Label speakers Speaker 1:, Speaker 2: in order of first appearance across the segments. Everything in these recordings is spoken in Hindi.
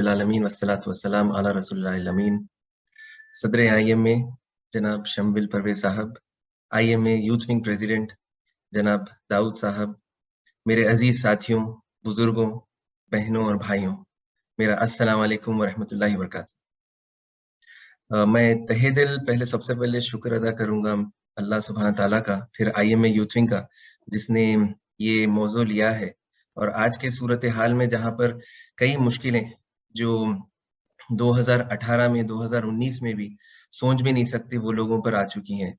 Speaker 1: आलमीन वस्सलातु वस्सलाम अला रसूलिल्लाहिल अमीन। सदर आईएमए जनाब शम्बिल परवेज साहब, आईएमए यूथ विंग प्रेसिडेंट जनाब दाऊद साहब, मेरे अजीज साथियों, बुजुर्गों, बहनों और भाइयों, मेरा अस्सलाम वालेकुम व रहमतुल्लाहि व बरकातुहू। मैं तहे दिल सबसे पहले शुक्र अदा करूंगा अल्लाह सुब्हान ताला का, फिर आईएमए यूथ विंग का, जिसने ये मौजू लिया है। और आज के सूरत हाल में जहाँ पर कई मुश्किलें जो 2018 में 2019 में भी सोच भी नहीं सकते वो लोगों पर आ चुकी हैं,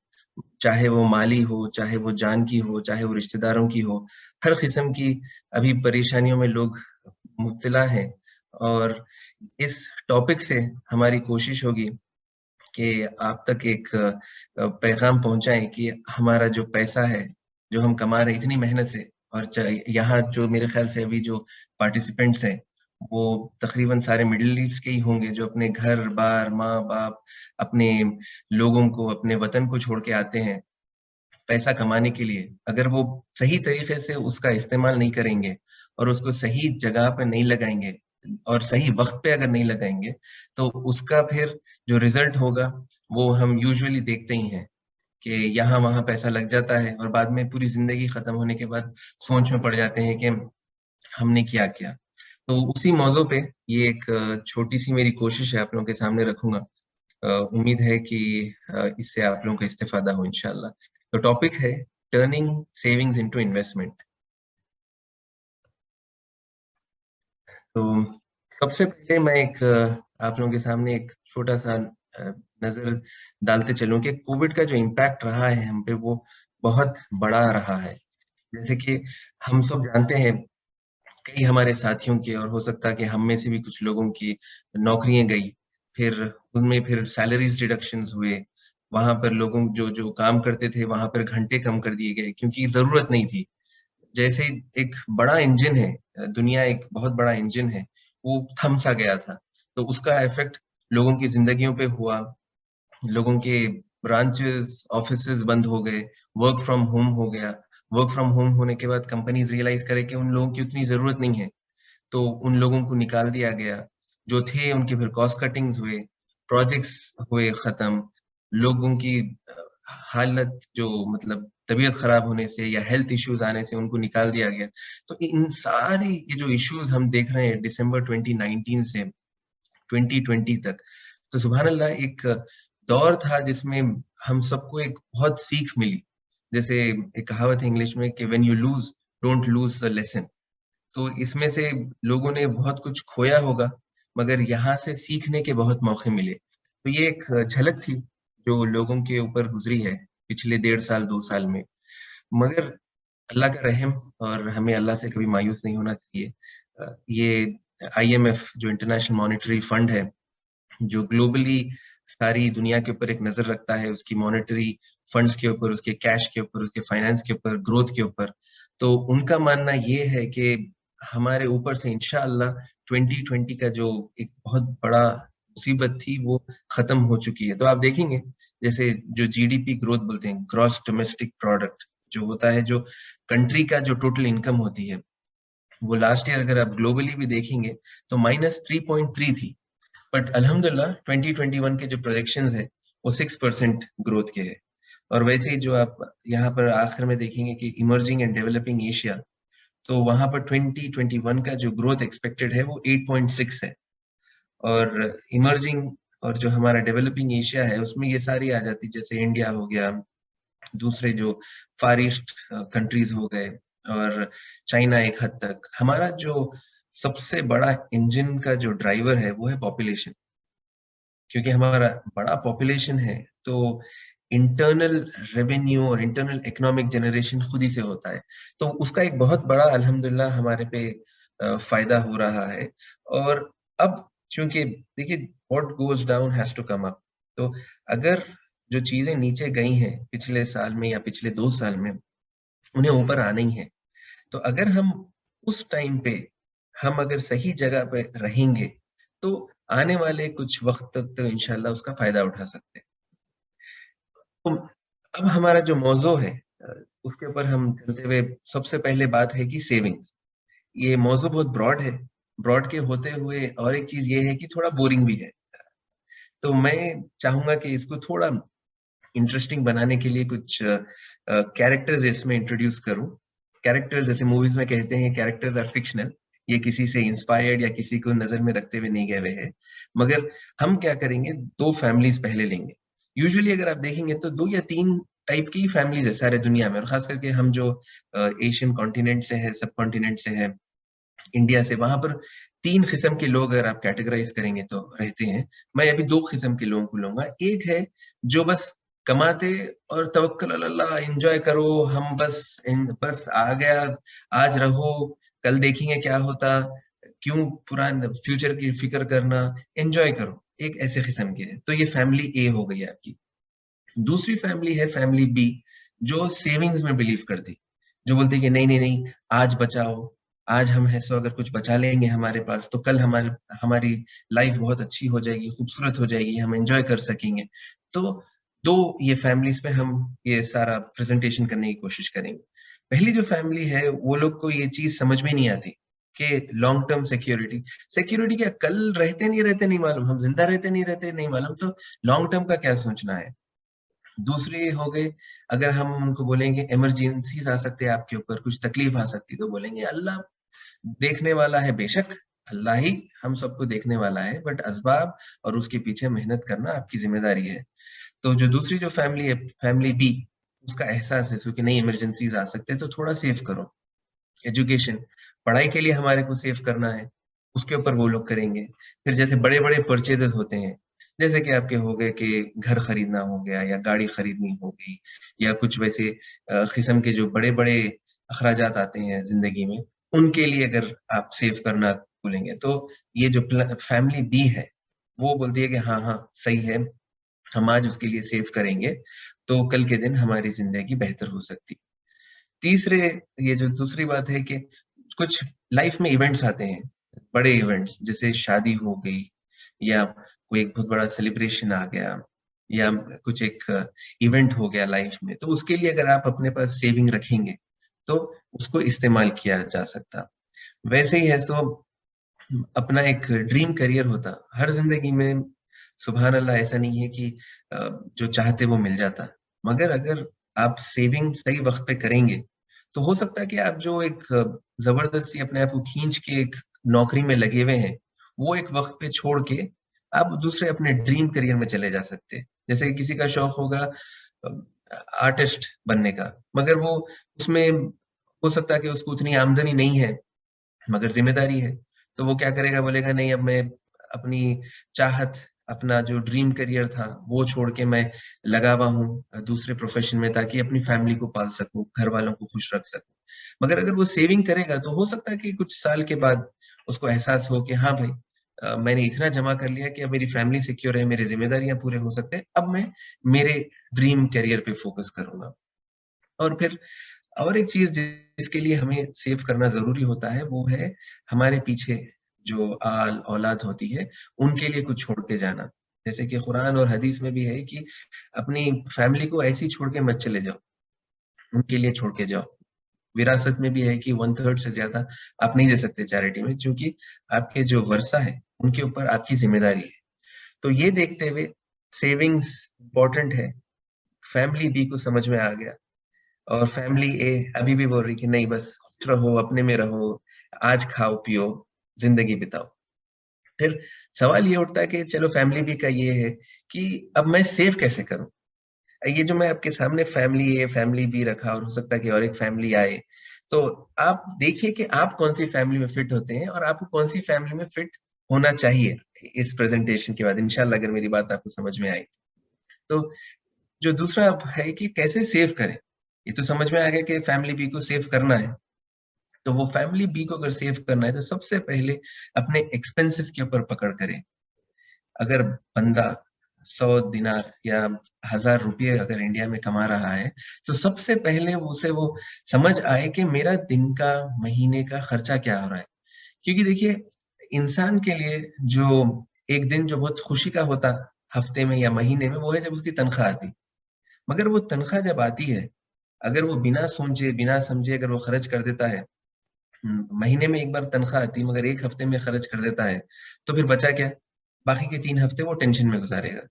Speaker 1: चाहे वो माली हो, चाहे वो जान की हो, चाहे वो रिश्तेदारों की हो, हर किस्म की अभी परेशानियों में लोग मुब्तला हैं। और इस टॉपिक से हमारी कोशिश होगी कि आप तक एक पैगाम पहुंचाएं कि हमारा जो पैसा है, जो हम कमा रहे हैं इतनी मेहनत से, और यहाँ जो मेरे ख्याल से अभी जो पार्टिसिपेंट्स हैं वो तकरीबन सारे मिडिल ईस्ट के ही होंगे, जो अपने घर बार, माँ बाप, अपने लोगों को, अपने वतन को छोड़ के आते हैं पैसा कमाने के लिए। अगर वो सही तरीके से उसका इस्तेमाल नहीं करेंगे और उसको सही जगह पे नहीं लगाएंगे और सही वक्त पे अगर नहीं लगाएंगे, तो उसका फिर जो रिजल्ट होगा वो हम यूजुअली देखते ही हैं कि यहाँ वहाँ पैसा लग जाता है और बाद में पूरी जिंदगी खत्म होने के बाद सोच में पड़ जाते हैं कि हमने क्या किया। तो उसी मौजू पे ये एक छोटी सी मेरी कोशिश है आप लोगों के सामने रखूंगा। उम्मीद है कि इससे आप लोगों को इस्तेफादा हो इंशाल्लाह। तो टॉपिक है टर्निंग सेविंग्स इनटू इन्वेस्टमेंट। तो सबसे पहले मैं एक आप लोगों के सामने एक छोटा सा नजर डालते चलूं कि कोविड का जो इम्पैक्ट रहा है हम पे वो बहुत बड़ा रहा है। जैसे कि हम सब जानते हैं, कई हमारे साथियों के और हो सकता है कि हम में से भी कुछ लोगों की नौकरियां गई, फिर उनमें फिर सैलरीज डिडक्शंस हुए, वहां पर लोगों जो जो काम करते थे वहां पर घंटे कम कर दिए गए क्योंकि जरूरत नहीं थी। जैसे एक बड़ा इंजन है, दुनिया एक बहुत बड़ा इंजन है, वो थम सा गया था। तो उसका इफेक्ट लोगों की जिंदगियों पे हुआ। लोगों के ब्रांचेस ऑफिसेज बंद हो गए, वर्क फ्रॉम होम हो गया। वर्क फ्रॉम होम होने के बाद कंपनीज रियलाइज करे कि उन लोगों की उतनी जरूरत नहीं है, तो उन लोगों को निकाल दिया गया। जो थे उनके फिर कॉस्ट कटिंग्स हुए, प्रोजेक्ट्स हुए खत्म, लोगों की हालत जो मतलब तबीयत खराब होने से या हेल्थ इश्यूज आने से उनको निकाल दिया गया। तो इन सारे ये जो इश्यूज हम देख रहे हैं दिसंबर 2019 से 2020 तक, तो सुभान अल्लाह एक दौर था जिसमें हम सबको एक बहुत सीख मिली। जैसे एक कहावत है इंग्लिश में कि when you lose don't lose the lesson. तो इसमें से लोगों ने बहुत कुछ खोया होगा, मगर यहाँ से सीखने के बहुत मौके मिले। तो ये एक झलक थी जो लोगों के ऊपर गुजरी है पिछले 1.5 साल 2 साल में। मगर अल्लाह का रहम, और हमें अल्लाह से कभी मायूस नहीं होना चाहिए। ये आईएमएफ जो इंटरनेशनल मॉनेटरी फंड है, जो ग्लोबली सारी दुनिया के ऊपर एक नजर रखता है, उसकी मॉनेटरी फंड्स के ऊपर, उसके कैश के ऊपर, उसके फाइनेंस के ऊपर, ग्रोथ के ऊपर। तो उनका मानना ये है कि हमारे ऊपर से इंशाअल्लाह 2020 का जो एक बहुत बड़ा मुसीबत थी वो खत्म हो चुकी है। तो आप देखेंगे जैसे जो जीडीपी ग्रोथ बोलते हैं, ग्रॉस डोमेस्टिक प्रोडक्ट जो होता है, जो कंट्री का जो टोटल इनकम होती है, वो लास्ट ईयर अगर आप ग्लोबली भी देखेंगे तो -3.3 थी। बट अल्हम्दुलिल्लाह 2021 के जो प्रोजेक्शंस है वो 6% ग्रोथ के है। और वैसे ही जो आप यहाँ पर आखिर में देखेंगे कि इमर्जिंग एंड डेवलपिंग एशिया, तो वहां पर 2021 का जो ग्रोथ एक्सपेक्टेड है वो 8.6 है। और इमर्जिंग और जो हमारा डेवलपिंग एशिया है उसमें ये सारी आ जाती, जैसे इंडिया हो गया, दूसरे जो फार ईस्ट कंट्रीज हो गए, और चाइना एक हद तक। हमारा जो सबसे बड़ा इंजन का जो ड्राइवर है वो है पॉपुलेशन। क्योंकि हमारा बड़ा पॉपुलेशन है तो इंटरनल रेवेन्यू और इंटरनल इकोनॉमिक जनरेशन खुद ही से होता है। तो उसका एक बहुत बड़ा अल्हम्दुलिल्लाह हमारे पे फायदा हो रहा है। और अब चूंकि देखिए, what goes down has to come up. तो अगर जो चीजें नीचे गई हैं पिछले साल में या पिछले 2 साल में, उन्हें ऊपर आना ही है। तो अगर हम उस टाइम पे हम अगर सही जगह पे रहेंगे तो आने वाले कुछ वक्त तक तो इंशाल्लाह उसका फायदा उठा सकते हैं। तो अब हमारा जो मौजू है, उसके ऊपर हम चलते हुए सबसे पहले बात है कि सेविंग्स। ये मौजू बहुत ब्रॉड है, ब्रॉड के होते हुए और एक चीज़ ये है कि थोड़ा बोरिंग भी है। तो मैं चाहूँगा कि इसको थोड़ा इंटरेस्टिंग बनाने के लिए कुछ कैरेक्टर्स इसमें इंट्रोड्यूस करूँ। कैरेक्टर्स जैसे मूवीज़ में कहते हैं कैरेक्टर्स आर फिक्शनल, ये किसी से इंस्पायर्ड या किसी को नज़र में रखते हुए नहीं गए हुए हैं। मगर हम क्या करेंगे 2 फैमिलीज़ पहले लेंगे। यूजुअली अगर आप देखेंगे तो 2 या 3 टाइप की फैमिलीज़ है सारे दुनिया में और ख़ास करके हम जो एशियन कॉन्टिनेंट से हैं, सब कॉन्टिनेंट से हैं, इंडिया से, वहाँ पर 3 किस्म के लोग अगर आप कैटेगराइज़ करेंगे तो रहते हैं। मैं अभी 2 किस्म के लोगों को लूँगा। एक है जो बस कमाते और तवक्कल अल्लाह एन्जॉय करो, हम बस आ गया, आज रहो, कल देखेंगे क्या होता, क्यों फ्यूचर की फ़िक्र करना, एन्जॉय करो। एक ऐसे किस्म के हैं। तो ये फैमिली ए हो गई आपकी। दूसरी फैमिली है फैमिली बी, जो सेविंग्स में बिलीव करती, जो बोलती है कि नहीं, नहीं, नहीं, आज बचाओ, आज हम है सो अगर कुछ बचा लेंगे हमारे पास, तो कल हमारी लाइफ बहुत अच्छी हो जाएगी, खूबसूरत हो जाएगी, हम एन्जॉय कर सकेंगे। तो 2 ये फैमिलीज़ पे हम ये सारा प्रेज़ेंटेशन करने की कोशिश करेंगे। पहली जो फैमिली है, वो लोग को ये चीज़ समझ में नहीं आती कि लॉन्ग टर्म सिक्योरिटी, सिक्योरिटी क्या कल रहते नहीं रहते नहीं मालूम, हम ज़िंदा रहते नहीं रहते नहीं मालूम, तो लॉन्ग टर्म का क्या सोचना है? दूसरे हो गए, अगर हम उनको बोलेंगे इमरजेंसीज़ आ सकते हैं आपके ऊपर, कुछ तकलीफ आ सकती है, तो बोलेंगे अल्लाह देखने वाला है बेशक, अल्लाह ही हम सबको देखने वाला है, बट असबाब और उसके पीछे मेहनत करना आपकी ज़िम्मेदारी है। तो जो दूसरी जो फैमिली है, फैमिली बी, उसका एहसास है सो कि नहीं इमरजेंसीज़ आ सकते हैं, तो थोड़ा सेव करो। एजुकेशन, पढ़ाई के लिए हमारे को सेव करना है, उसके ऊपर वो लोग करेंगे। फिर जैसे बड़े-बड़े परचेज़ेज़ होते हैं, जैसे कि आपके हो गए कि घर खरीदना हो गया या गाड़ी खरीदनी हो गई या कुछ वैसे किस्म के जो बड़े-बड़े अखराजात आते हैं ज़िंदगी में, उनके लिए अगर आप सेव करना बोलेंगे, तो ये जो फैमिली बी है, वो बोलती है कि हाँ, हाँ, सही है, हम आज उसके लिए सेव करेंगे, तो कल के दिन हमारी ज़िंदगी बेहतर हो सकती है। तीसरे ये जो दूसरी बात है कि कुछ लाइफ में इवेंट्स आते हैं, बड़े इवेंट्स जैसे शादी हो गई या कोई एक बहुत बड़ा सेलिब्रेशन आ गया या कुछ एक इवेंट हो गया लाइफ में, तो उसके लिए अगर आप अपने पास सेविंग रखेंगे, तो उसको इस्तेमाल किया जा सकता। वैसे ही है सो अपना एक ड्रीम करियर होता। हर ज़िंदगी में सुभान अल्लाह ऐसा नहीं है कि जो चाहते वो मिल जाता। मगर अगर आप सेविंग सही वक़्त पे करेंगे, तो हो सकता है कि आप जो एक ज़बरदस्ती अपने आप को खींच के एक नौकरी में लगे हुए हैं, वो एक वक़्त पे छोड़ के आप दूसरे अपने ड्रीम करियर में चले जा सकते हैं। जैसे किसी का शौक होगा अ, आर्टिस्ट बनने का, मगर वो उसमें हो सकता है कि उसको उतनी आमदनी नहीं है मगर ज़िम्मेदारी है। तो वो क्या करेगा बोलेगा नहीं अब मैं अपनी चाहत, अपना जो ड्रीम करियर था वो छोड़ के मैं लगा हुआ हूँ दूसरे प्रोफ़ेशन में ताकि अपनी फ़ैमिली को पाल सकूँ, घरवालों को खुश रख सकूँ। मगर अगर वो सेविंग करेगा तो हो सकता है कि कुछ साल के बाद उसको एहसास हो कि हाँ भाई मैंने इतना जमा कर लिया कि अब मेरी फ़ैमिली सिक्योर है, मेरी ज़िम्मेदारियाँ पूरे हो सकते हैं, अब मैं मेरे ड्रीम करियर पे फ़ोकस करूँगा। और फिर और एक चीज़ जिसके लिए हमें सेव करना ज़रूरी होता है, वो है हमारे पीछे जो औलाद होती है, उनके लिए कुछ छोड़ के जाना। जैसे कि कुरान और हदीस में भी है कि अपनी फैमिली को ऐसे ही छोड़ के मत चले जाओ, उनके लिए छोड़ के जाओ। विरासत में भी है कि 1/3 से ज़्यादा आप नहीं दे सकते चैरिटी में क्योंकि आपके जो वर्सा है, उनके ऊपर आपकी ज़िम्मेदारी है। तो ये देखते हुए सेविंग्स इम्पोर्टेंट है, फैमिली बी को समझ में आ गया। और फैमिली ए अभी भी बोल रही कि नहीं बस खुश रहो, अपने में रहो, आज खाओ-पियो, ज़िंदगी बिताओ। फिर सवाल ये उठता है कि चलो फैमिली बी का ये है कि अब मैं सेव कैसे करूँ? ये जो मैं आपके सामने फैमिली ए, फैमिली बी रखा और हो सकता है कि और एक फैमिली आए, तो आप देखिए कि आप कौन-सी फैमिली में फिट होते हैं और आपको कौन-सी फैमिली में फिट होना चाहिए, इस प्रेज़ेंटेशन के बाद इंशाअल्लाह अगर मेरी बात आपको समझ में आई। तो जो दूसरा अब है कि कैसे सेव करें? ये तो समझ में आ गया कि फैमिली बी को सेव करना है। तो वो फैमिली बी को अगर सेव करना है तो सबसे पहले अपने एक्सपेंसेस के ऊपर पकड़ करें। अगर बंदा 100 दिनार या ₹1000 अगर इंडिया में कमा रहा है, तो सबसे पहले उसे वो समझ आए कि मेरा दिन का, महीने का खर्चा क्या हो रहा है। क्योंकि देखिए, इंसान के लिए जो एक दिन जो बहुत खुशी का होता, हफ्ते में या महीने में, वो है जब उसकी तनख्वाह आती। मगर वो तनख्वाह जब आती है, अगर वो बिना सोचे, बिना समझे अगर वो खर्च कर देता है, महीने में एक बार तनख्वाह आती है मगर एक हफ्ते में खर्च कर देता है, तो फिर बचा क्या? बाकी के 3 हफ्ते वो टेंशन में गुजारेगा।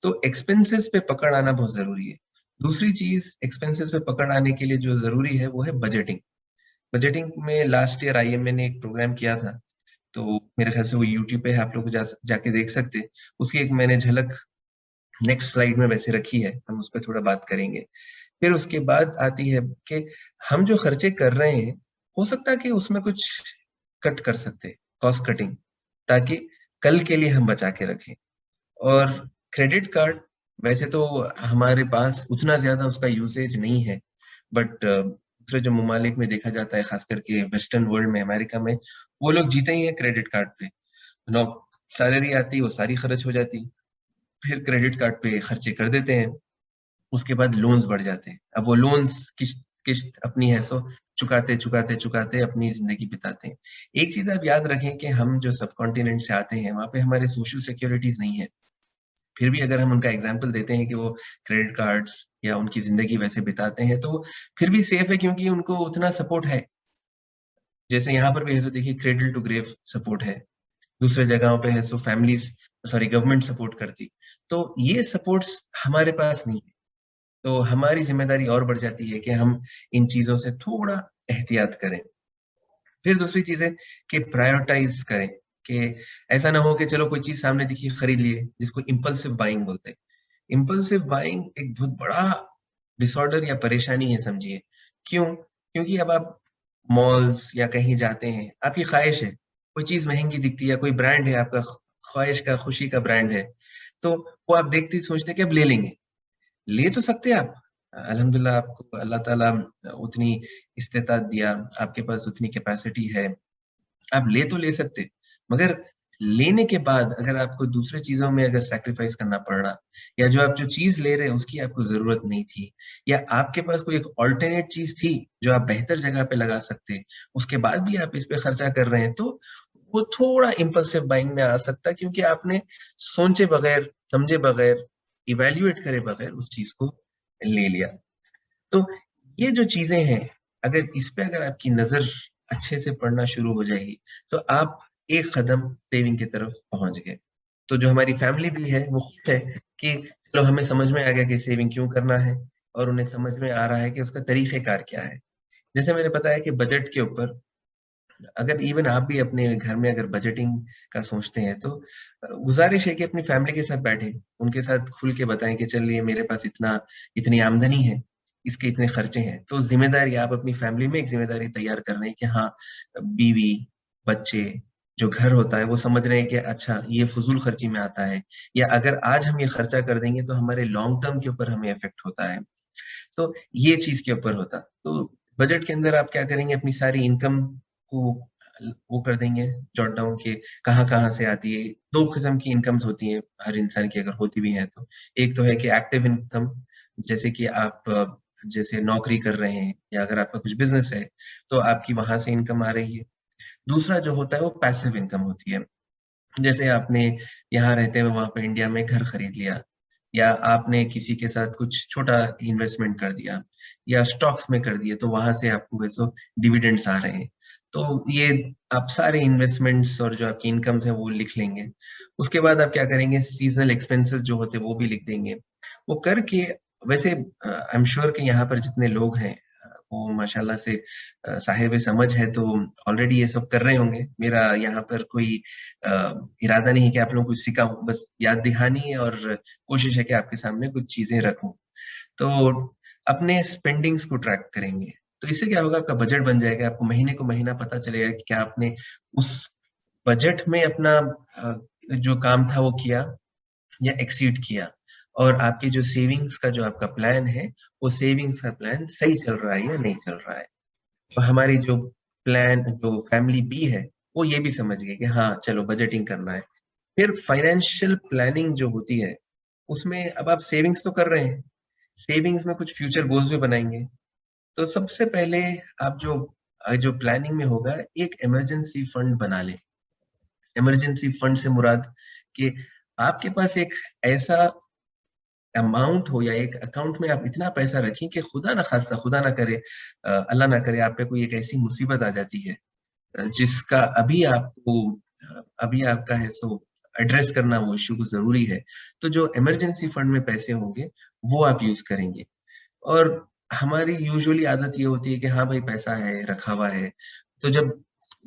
Speaker 1: तो एक्सपेंसेस पे पकड़ आना बहुत ज़रूरी है। दूसरी चीज़ एक्सपेंसेस पे पकड़ आने के लिए जो ज़रूरी है वो है बजटिंग। बजटिंग में लास्ट ईयर आईएमए ने एक प्रोग्राम किया था, तो मेरे ख्याल से वो यूट्यूब पे आप लोग जाके देख सकते हैं। उसकी एक मैंने झलक नेक्स्ट स्लाइड में वैसे रखी है, हम उस पे थोड़ा बात करेंगे। फिर उसके बाद आती है कि हम जो खर्चे कर रहे हैं, हो सकता है कि उसमें कुछ कट कर सकते हैं, कॉस्ट कटिंग, ताकि कल के लिए हम बचा के रखें। और क्रेडिट कार्ड वैसे तो हमारे पास उतना ज़्यादा उसका यूसेज नहीं है, बट दूसरे जो ममालिक में देखा जाता है, खास करके वेस्टर्न वर्ल्ड में, अमेरिका में, वो लोग जीते ही हैं क्रेडिट कार्ड पे। नौ सैलरी आती है, वो सारी खर्च हो जाती, फिर क्रेडिट कार्ड पे खर्चे कर देते हैं। उसके बाद लोन्स बढ़ जाते हैं। अब वो लोन्स किश्त किश्त अपनी है सो चुकाते अपनी ज़िंदगी बिताते हैं। एक चीज़ आप याद रखें कि हम जो सबकॉन्टिनेंट से आते हैं, वहाँ पे हमारे सोशल सिक्योरिटीज़ नहीं है। फिर भी अगर हम उनका एग्ज़ाम्पल देते हैं कि वो क्रेडिट कार्ड्स या उनकी ज़िंदगी वैसे बिताते हैं, तो फिर भी सेफ है क्योंकि उनको उतना सपोर्ट है। जैसे यहाँ पर भी है, तो देखिए क्रेडल टू ग्रेव सपोर्ट है। दूसरे जगहों पे है सो फैमिलीज़ सॉरी गवर्नमेंट सपोर्ट करती। तो ये सपोर्ट्स हमारे पास नहीं है। तो हमारी ज़िम्मेदारी और बढ़ जाती है कि हम इन चीज़ों से थोड़ा एहतियात करें। फिर दूसरी चीज़ है कि प्रायोरिटाइज़ करें, कि ऐसा ना हो कि चलो कोई चीज़ सामने दिखी खरीद लिए, जिसको इम्पल्सिव बाइंग बोलते हैं। इम्पल्सिव बाइंग एक बहुत बड़ा डिसऑर्डर या परेशानी है समझिए। क्यों? क्योंकि अब आप मॉल्स या कहीं जाते हैं, आपकी ख़्वाहिश है, कोई चीज़ महँगी दिखती है या कोई ब्रांड है आपका ख़्वाहिश का, खुशी का ब्रांड है, तो वो आप देखते ही सोचते हैं कि अब ले लेंगे। ले तो सकते हैं आप। अल्हम्दुलिल्लाह आपको अल्लाह ताला उतनी इस्तिताअत दिया, आपके पास उतनी कैपेसिटी है, आप ले तो ले सकते। मगर लेने के बाद अगर आपको दूसरे चीज़ों में अगर सैक्रिफाइस करना पड़ रहा, या जो चीज़ ले रहे हैं उसकी आपको ज़रूरत नहीं थी, या आपके पास कोई एक अल्टरनेट चीज़ थी जो आप बेहतर जगह पे लगा सकते, उसके बाद भी आप इस पे खर्चा कर रहे हैं, तो वो थोड़ा इम्पल्सिव बाइंग में आ सकता है क्योंकि आपने सोचे बगैर, समझे बगैर, इवैल्यूएट करे बगैर उस चीज़ को ले लिया। तो ये जो चीज़ें हैं, अगर इस पे अगर आपकी नज़र अच्छे से पड़ना शुरू हो जाएगी, तो आप एक कदम सेविंग की तरफ पहुँच गए। तो जो हमारी फैमिली भी है, वो खुश है कि चलो हमें समझ में आ गया कि सेविंग क्यों करना है और उन्हें समझ में आ रहा है कि उसका तरीक़ेकार क्या है। जैसे मैंने बताया कि बजट के ऊपर अगर इवन आप भी अपने घर में अगर बजटिंग का सोचते हैं, तो गुज़ारिश है कि अपनी फैमिली के साथ बैठें, उनके साथ खुल के बताएँ कि चलिए मेरे पास इतनी आमदनी है, इसके इतने खर्चे हैं। तो ज़िम्मेदारी आप अपनी फैमिली में एक ज़िम्मेदारी तैयार कर रहे हैं कि हाँ, बीवी, बच्चे, जो घर होता है वो समझ रहे हैं कि अच्छा ये फ़ुज़ूल खर्ची में आता है, या अगर आज हम ये खर्चा कर देंगे तो हमारे लॉन्ग टर्म के ऊपर हमें इफ़ेक्ट होता है। तो ये चीज़ के ऊपर होता। तो बजट के अंदर आप क्या करेंगे, अपनी सारी इनकम को वो कर देंगे जॉट डाउन कि कहाँ-कहाँ से आती है। 2 किस्म की इनकम्स होती हैं हर इंसान की, अगर होती भी हैं तो। एक तो है कि एक्टिव इनकम, जैसे कि आप जैसे नौकरी कर रहे हैं या अगर आपका कुछ बिज़नेस है, तो आपकी वहाँ से इनकम आ रही है। दूसरा जो होता है वो पैसिव इनकम होती है। जैसे आपने यहाँ रहते हुए वहाँ पे इंडिया में घर खरीद लिया, या आपने किसी के साथ कुछ छोटा इन्वेस्टमेंट कर दिया, या स्टॉक्स में कर दिए, तो वहाँ से आपको वैसे डिविडेंड्स आ रहे हैं। तो ये आप सारे इन्वेस्टमेंट्स और जो आपकी इनकम्स हैं वो लिख लेंगे। उसके बाद आप क्या करेंगे, सीज़नल एक्सपेंसेस जो होते हैं वो भी लिख देंगे। वो करके वैसे आई एम श्योर कि यहाँ पर जितने लोग हैं वो माशाल्लाह से साहिब समझ है, तो ऑलरेडी ये सब कर रहे होंगे। मेरा यहाँ पर कोई अ, इरादा नहीं है कि आप लोगों को कुछ सिखाऊँ, बस याद दहानी है और कोशिश है कि आपके सामने कुछ चीज़ें रखूँ। तो अपने स्पेंडिंग्स को ट्रैक करेंगे। तो इससे क्या होगा, आपका बजट बन जाएगा, आपको महीने को महीना पता चलेगा कि क्या आपने उस बजट में अपना जो काम था वो किया या एक्सीड किया, और आपके जो सेविंग्स का जो आपका प्लान है, वो सेविंग्स का प्लान सही चल रहा है या नहीं चल रहा है। तो हमारी जो जो फैमिली बी है, वो ये भी समझ गई कि हाँ, चलो बजटिंग करना है। फिर फाइनेंशियल प्लानिंग जो होती है, उसमें अब आप सेविंग्स तो कर रहे हैं, सेविंग्स में कुछ फ्यूचर गोल्स भी बनाएँगे। तो सबसे पहले आप जो प्लानिंग में होगा, एक इमरजेंसी फंड बना लें। इमरजेंसी फंड से मुराद कि आपके पास एक ऐसा अमाउंट हो या एक अकाउंट में आप इतना पैसा रखें कि खुदा ना खास्ता, खुदा ना करे अल्लाह ना करे आप पे कोई एक ऐसी मुसीबत आ जाती है, जिसका अभी आपका है सो एड्रेस करना वो इश्यू ज़रूरी है। तो जो इमरजेंसी फंड में पैसे होंगे, वो आप यूज़ करेंगे। और हमारी यूजुअली आदत ये होती है कि हाँ भाई पैसा है, रखा हुआ है, तो जब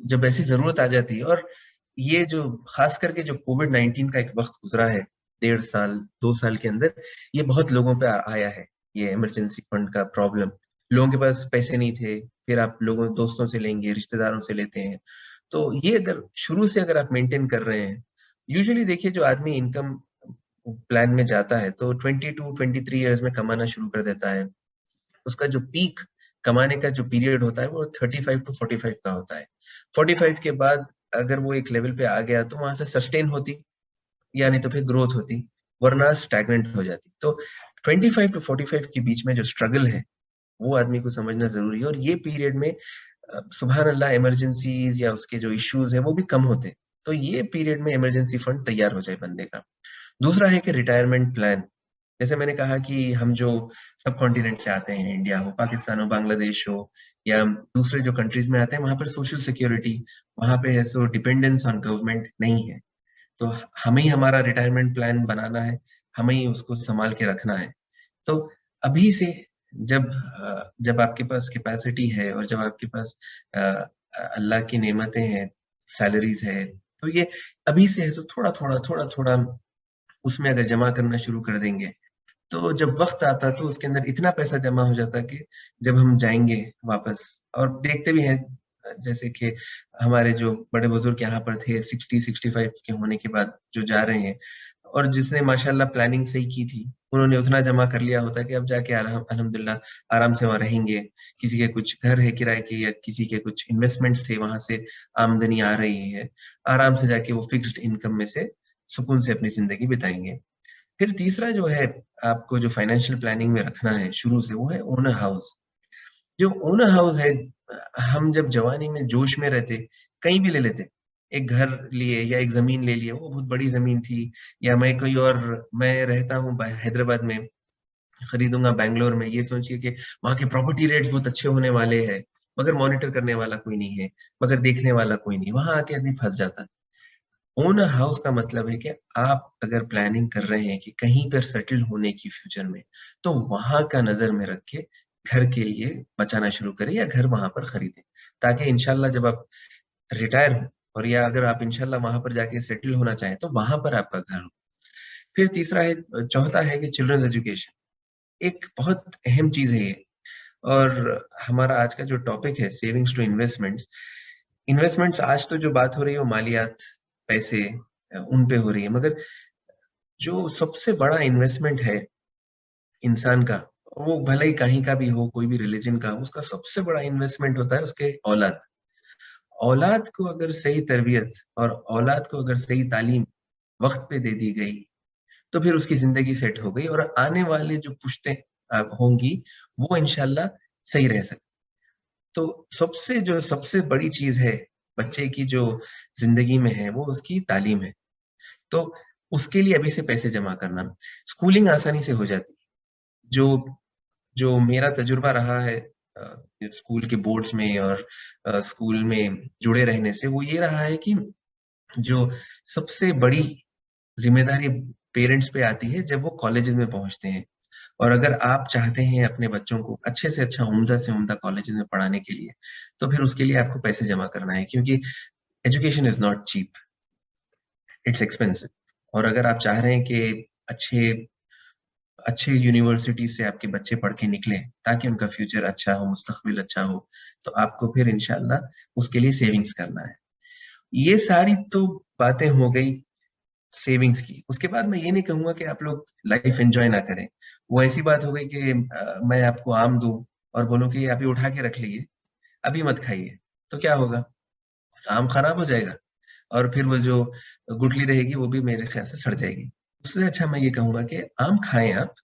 Speaker 1: जब ऐसी ज़रूरत आ जाती है, और ये जो ख़ास करके जो कोविड-19 का एक वक़्त गुज़रा है, 1.5 साल, 2 साल के अंदर, ये बहुत लोगों पे आया है, ये इमरजेंसी फंड का प्रॉब्लम। लोगों के पास पैसे नहीं थे, फिर आप लोगों दोस्तों से लेंगे, रिश्तेदारों से लेते हैं। तो ये अगर शुरू से अगर आप मेंटेन कर रहे हैं, यूजुअली देखिए जो आदमी इनकम प्लान में जाता है, तो 22 23 इयर्स में कमाना शुरू कर देता है। उसका जो पीक कमाने का जो पीरियड होता है वो 35 टू 45 का होता है। 45 के बाद अगर वो एक लेवल पे आ गया तो वहां से सस्टेन होती, यानी तो फिर ग्रोथ होती, वरना स्टैग्नेंट हो जाती। तो 25 टू 45 के बीच में जो स्ट्रगल है वो आदमी को समझना जरूरी है, और ये पीरियड में सुबहान अल्लाह इमरजेंसीज या उसके जो इश्यूज है वो भी कम होते हैं। तो ये पीरियड में इमरजेंसी फंड तैयार हो जाए बंदे का। दूसरा है कि रिटायरमेंट प्लान। जैसे मैंने कहा कि हम जो सब कॉन्टिनेंट से आते हैं, इंडिया हो, पाकिस्तान हो, बांग्लादेश हो, या दूसरे जो कंट्रीज में आते हैं, वहां पर सोशल सिक्योरिटी, वहां पे है सो डिपेंडेंस ऑन गवर्नमेंट नहीं है। तो हमें ही हमारा रिटायरमेंट प्लान बनाना है, हमें ही उसको संभाल के रखना है। तो अभी से जब आपके पास कैपेसिटी है और जब आपके पास अ, अल्लाह की नेमतें हैं, सैलरीज है, तो ये अभी से है सो थोड़ा थोड़ा उसमें अगर जमा करना शुरू कर देंगे, तो जब वक्त आता तो उसके अंदर इतना पैसा जमा हो जाता कि जब हम जाएंगे वापस, और देखते भी हैं जैसे कि हमारे जो बड़े बुजुर्ग यहाँ पर थे 60-65 के होने के बाद जो जा रहे हैं, और जिसने माशाल्लाह प्लानिंग सही की थी, उन्होंने उतना जमा कर लिया होता कि अब जाके अल्हम्दुलिल्लाह आराम से वहां रहेंगे। किसी के कुछ घर है किराए के, या किसी के कुछ इन्वेस्टमेंट्स थे, वहां से आमदनी आ रही है, आराम से जाके वो फिक्स्ड इनकम में से सुकून से अपनी जिंदगी बिताएंगे। फिर तीसरा जो है, आपको जो फाइनेंशियल प्लानिंग में रखना है शुरू से, वो है ओनर हाउस। जो ओनर हाउस है, हम जब जवानी में जोश में रहते, कहीं भी ले लेते, एक घर लिए या एक जमीन ले लिए, वो बहुत बड़ी जमीन थी, या मैं रहता हूँ हैदराबाद में, खरीदूंगा बैंगलोर में, ये सोचिए कि वहां के प्रॉपर्टी रेट्स बहुत अच्छे होने वाले हैं, मगर मॉनिटर करने वाला कोई नहीं है, मगर देखने वाला कोई नहीं, वहां आके आदमी फंस जाता है। ओनर हाउस का मतलब है कि आप अगर प्लानिंग कर रहे हैं कि कहीं पर सेटल होने की फ्यूचर में, तो वहां का नजर में रख के घर के लिए बचाना शुरू करें, या घर वहां पर खरीदें, ताकि इंशाल्लाह जब आप रिटायर हो, और या अगर आप इंशाल्लाह वहां पर जाके सेटल होना चाहें, तो वहां पर आपका घर हो। फिर चौथा है कि चिल्ड्रंस एजुकेशन एक बहुत अहम चीज है ये। और हमारा आज का जो टॉपिक है सेविंग्स टू इन्वेस्टमेंट्स, इन्वेस्टमेंट्स आज तो जो बात हो रही है वो मालियात, पैसे, उन पे हो रही है, मगर जो सबसे बड़ा इन्वेस्टमेंट है इंसान का, वो भले ही कहीं का भी हो, कोई भी रिलीजन का हो, उसका सबसे बड़ा इन्वेस्टमेंट होता है उसके औलाद। औलाद को अगर सही तरबियत और औलाद को अगर सही तालीम वक्त पे दे दी गई, तो फिर उसकी जिंदगी सेट हो गई, और आने वाले जो पुश्तें होंगी, वो इंशाल्लाह सही रह सकती। तो सबसे बड़ी चीज है बच्चे की जो जिंदगी में है, वो उसकी तालीम है। तो उसके लिए अभी से पैसे जमा करना, स्कूलिंग आसानी से हो जाती है। जो जो मेरा तजुर्बा रहा है स्कूल के बोर्ड्स में और स्कूल में जुड़े रहने से, वो ये रहा है कि जो सबसे बड़ी जिम्मेदारी पेरेंट्स पे आती है जब वो कॉलेजेस में पहुंचते हैं। और अगर आप चाहते हैं अपने बच्चों को अच्छे से अच्छा, उम्दा से उम्दा कॉलेजेस में पढ़ाने के लिए, तो फिर उसके लिए आपको पैसे जमा करना है, क्योंकि education is not cheap, it's expensive. और अगर आप चाह रहे हैं कि अच्छे अच्छे यूनिवर्सिटी से आपके बच्चे पढ़ के निकले, ताकि उनका फ्यूचर अच्छा हो, मुस्तकबिल अच्छा हो, तो आपको फिर इंशाल्लाह उसके लिए सेविंग्स करना है। ये सारी तो बातें हो गई सेविंग्स की। उसके बाद मैं ये नहीं कहूंगा कि आप लोग लाइफ एंजॉय ना करें। वो ऐसी बात हो गई कि मैं आपको आम दूं और बोलूं कि अभी उठा के रख लीजिए, अभी मत खाइए, तो क्या होगा? आम खराब हो जाएगा, और फिर वो जो गुठली रहेगी वो भी मेरे ख्याल से सड़ जाएगी। उससे अच्छा मैं ये कहूंगा कि आम खाएं आप,